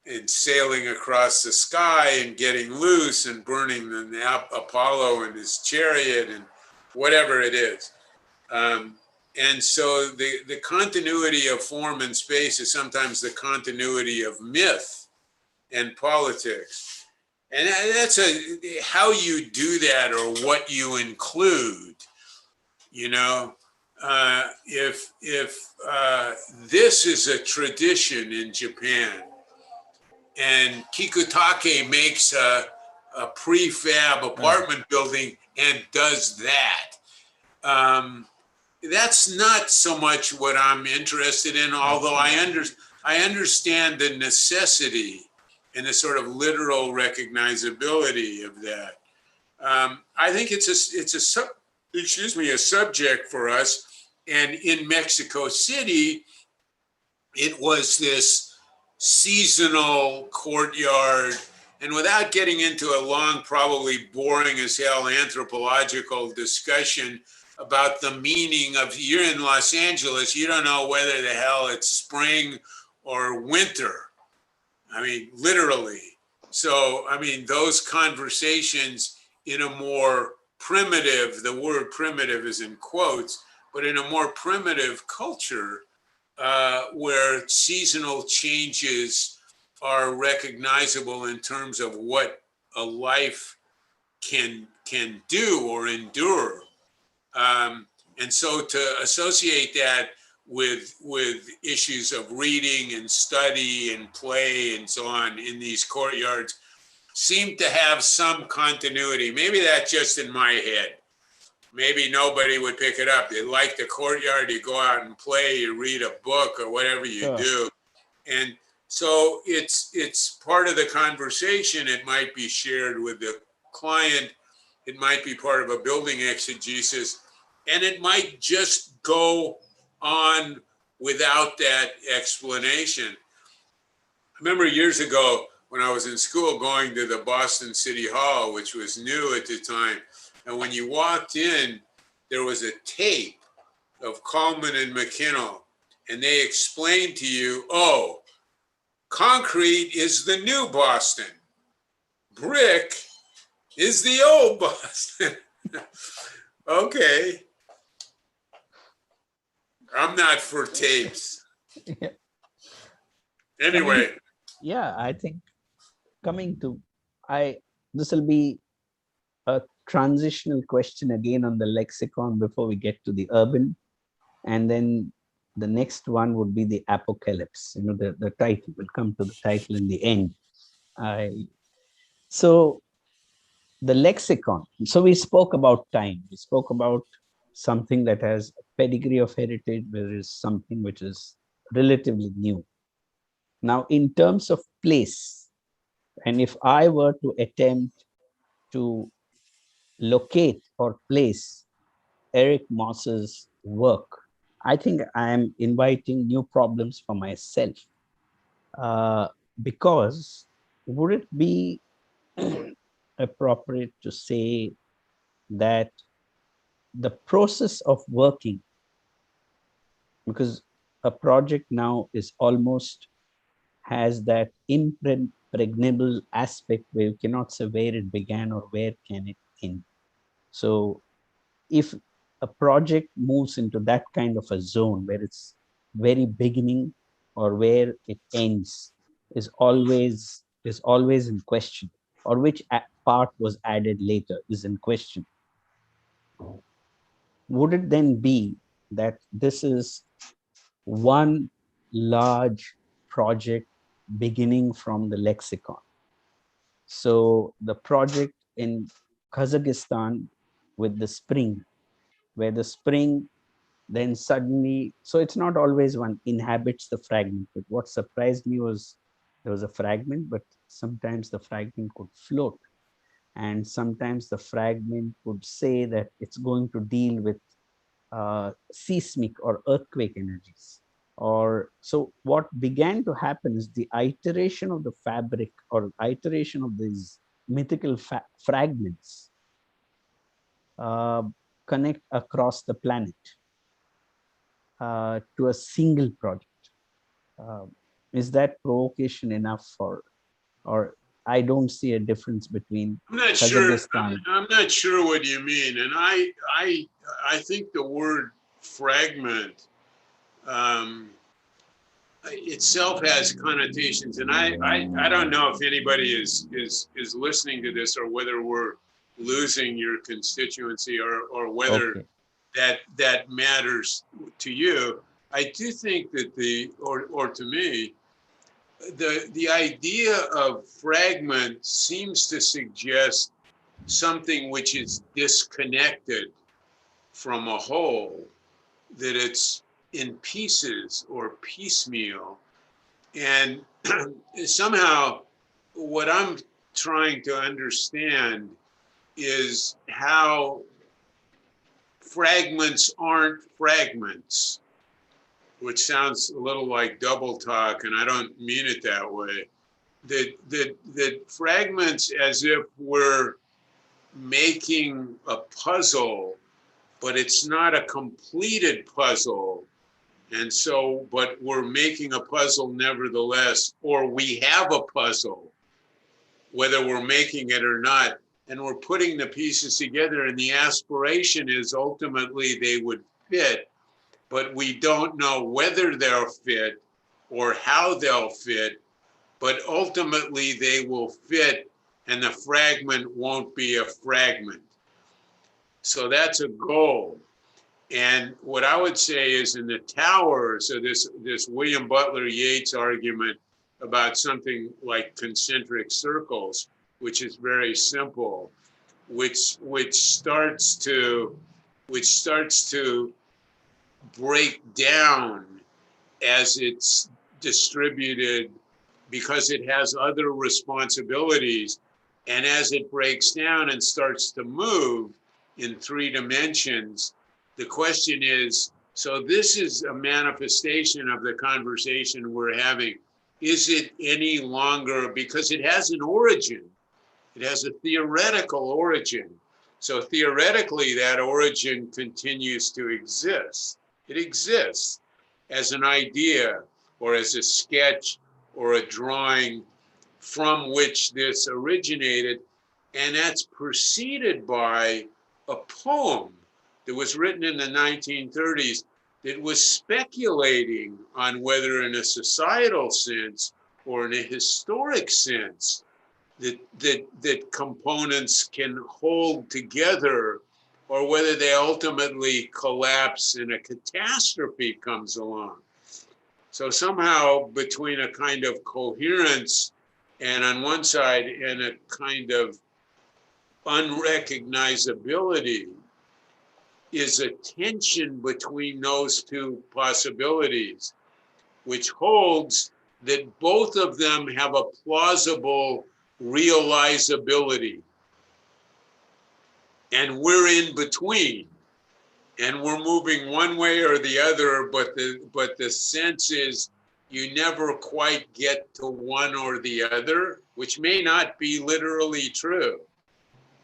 and sailing across the sky and getting loose and burning the Apollo and his chariot and whatever it is. And so the continuity of form and space is sometimes the continuity of myth and politics. And that's how you do that or what you include, you know. If this is a tradition in Japan, and Kikutake makes a prefab apartment building and does that. That's not so much what I'm interested in, although I understand the necessity and the sort of literal recognizability of that. I think it's a subject for us. And in Mexico City, it was this seasonal courtyard. And without getting into a long, probably boring as hell anthropological discussion about the meaning of, you're in Los Angeles, you don't know whether the hell it's spring or winter. I mean, literally. So, I mean, those conversations in a more primitive, the word primitive is in quotes, but in a more primitive culture, where seasonal changes are recognizable in terms of what a life can do or endure. And so to associate that with issues of reading and study and play and so on in these courtyards seem to have some continuity. Maybe that's just in my head. Maybe nobody would pick it up. You like the courtyard, you go out and play, you read a book or whatever you do. And so it's part of the conversation. It might be shared with the client. It might be part of a building exegesis. And it might just go on without that explanation. I remember years ago when I was in school going to the Boston City Hall, which was new at the time. And when you walked in, there was a tape of Coleman and McKinnell, and they explained to you, oh, concrete is the new Boston. Brick is the old Boston. Okay. I'm not for tapes. Yeah. Anyway. Yeah, I think this will be a transitional question again on the lexicon before we get to the urban. And then the next one would be the apocalypse. You know, the title will come to the title in the end. So the lexicon. So we spoke about time. We spoke about something that has a pedigree of heritage, where is something which is relatively new. Now, in terms of place, and if I were to attempt to locate or place Eric Moss's work, I think I am inviting new problems for myself. Because would it be appropriate to say that the process of working, because a project now is almost has that impregnable aspect where you cannot say where it began or where can it end. So if a project moves into that kind of a zone where it's very beginning or where it ends is always in question, or which part was added later is in question, would it then be that this is one large project beginning from the lexicon? So the project in Kazakhstan with the spring, where the spring then suddenly, so it's not always one inhabits the fragment, but what surprised me was there was a fragment, but sometimes the fragment could float, and sometimes the fragment would say that it's going to deal with seismic or earthquake energies. Or so what began to happen is the iteration of the fabric or iteration of these mythical fragments uh, connect across the planet to a single project. Uh, is that provocation enough for, or I don't see a difference between I'm not sure. Kazakhstan. I'm not sure what you mean, and I think the word fragment um, itself has connotations, and I don't know if anybody is listening to this or whether we're losing your constituency or whether Okay. that matters to you. I do think that or to me, the idea of fragment seems to suggest something which is disconnected from a whole, that it's in pieces or piecemeal. And somehow, what I'm trying to understand is how fragments aren't fragments, which sounds a little like double talk, and I don't mean it that way. That fragments, as if we're making a puzzle, but it's not a completed puzzle. And so, but we're making a puzzle nevertheless, or we have a puzzle, whether we're making it or not, and we're putting the pieces together, and the aspiration is ultimately they would fit, but we don't know whether they'll fit or how they'll fit, but ultimately they will fit, and the fragment won't be a fragment. So that's a goal. And what I would say is in the tower, so this William Butler Yeats argument about something like concentric circles, which is very simple, which starts to break down as it's distributed, because it has other responsibilities. And as it breaks down and starts to move in 3 dimensions, the question is, so this is a manifestation of the conversation we're having. Is it any longer, because it has an origin, it has a theoretical origin. So theoretically, that origin continues to exist. It exists as an idea or as a sketch or a drawing from which this originated. And that's preceded by a poem that was written in the 1930s that was speculating on whether in a societal sense or in a historic sense that components can hold together, or whether they ultimately collapse and a catastrophe comes along. So somehow between a kind of coherence and on one side and a kind of unrecognizability is a tension between those two possibilities, which holds that both of them have a plausible realizability. And we're in between. And we're moving one way or the other, but the sense is you never quite get to one or the other, which may not be literally true.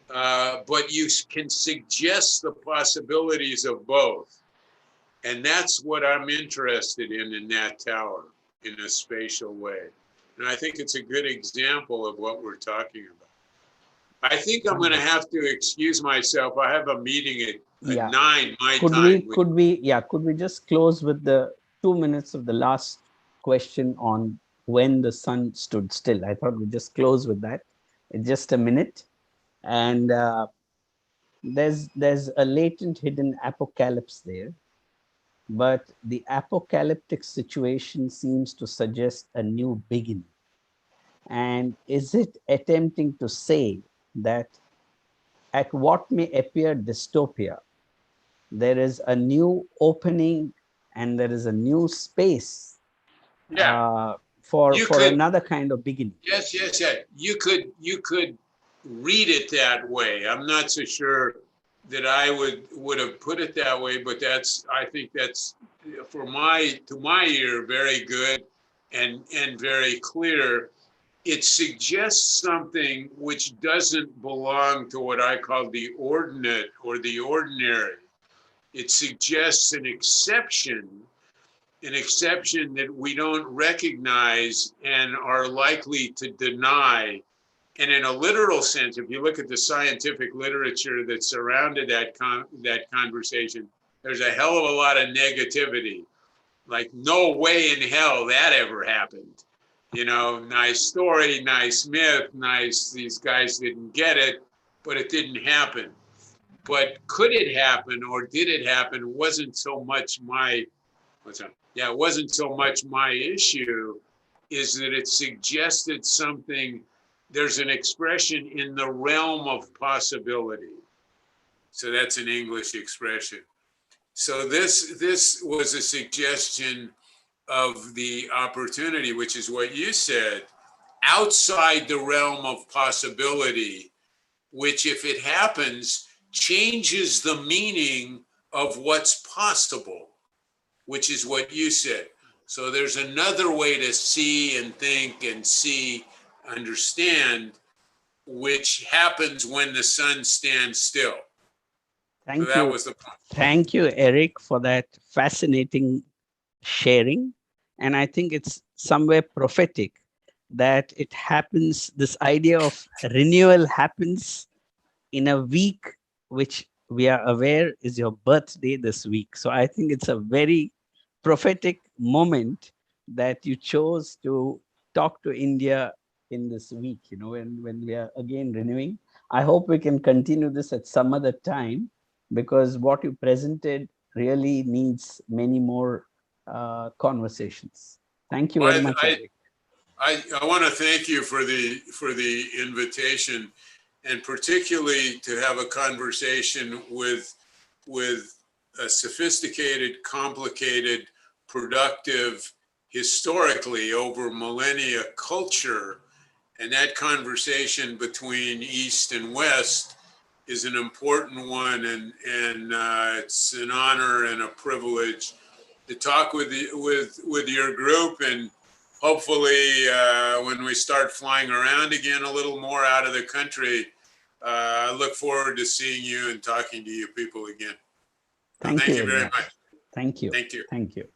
But you can suggest the possibilities of both. And that's what I'm interested in that tower, in a spatial way. And I think it's a good example of what we're talking about. I think I'm going to have to excuse myself. I have a meeting at 9 my time. Could we just close with the 2 minutes of the last question on when the sun stood still? I thought we'd just close with that. It's just a minute. And there's a latent hidden apocalypse there. But the apocalyptic situation seems to suggest a new beginning. And is it attempting to say that at what may appear dystopia, there is a new opening and there is a new space for another kind of beginning? Yes. You could read it that way. I'm not so sure that I would have put it that way, but I think that's to my ear very good and very clear. It suggests something which doesn't belong to what I call the ordinate or the ordinary. It suggests an exception that we don't recognize and are likely to deny. And in a literal sense, if you look at the scientific literature that surrounded that conversation, there's a hell of a lot of negativity. Like, no way in hell that ever happened. You know, nice story, nice myth, nice, these guys didn't get it, but it didn't happen. But could it happen or did it happen wasn't so much my issue, is that it suggested something. There's an expression in the realm of possibility. So that's an English expression. So this was a suggestion of the opportunity, which is what you said, outside the realm of possibility, which, if it happens, changes the meaning of what's possible, which is what you said. So there's another way to see and think and understand, which happens when the sun stands still. Thank you. That was the point. Thank you, Eric, for that fascinating sharing. And I think it's somewhere prophetic that it happens, this idea of renewal happens in a week, which we are aware is your birthday this week. So I think it's a very prophetic moment that you chose to talk to India in this week, you know, when we are again renewing. I hope we can continue this at some other time, because what you presented really needs many more conversations. Thank you very much. I want to thank you for the invitation, and particularly to have a conversation with a sophisticated, complicated, productive, historically over millennia culture. And that conversation between East and West is an important one, and it's an honor and a privilege to talk with your group, and hopefully when we start flying around again a little more out of the country, I look forward to seeing you and talking to you people again. Thank you very much. Thank you. Thank you. Thank you.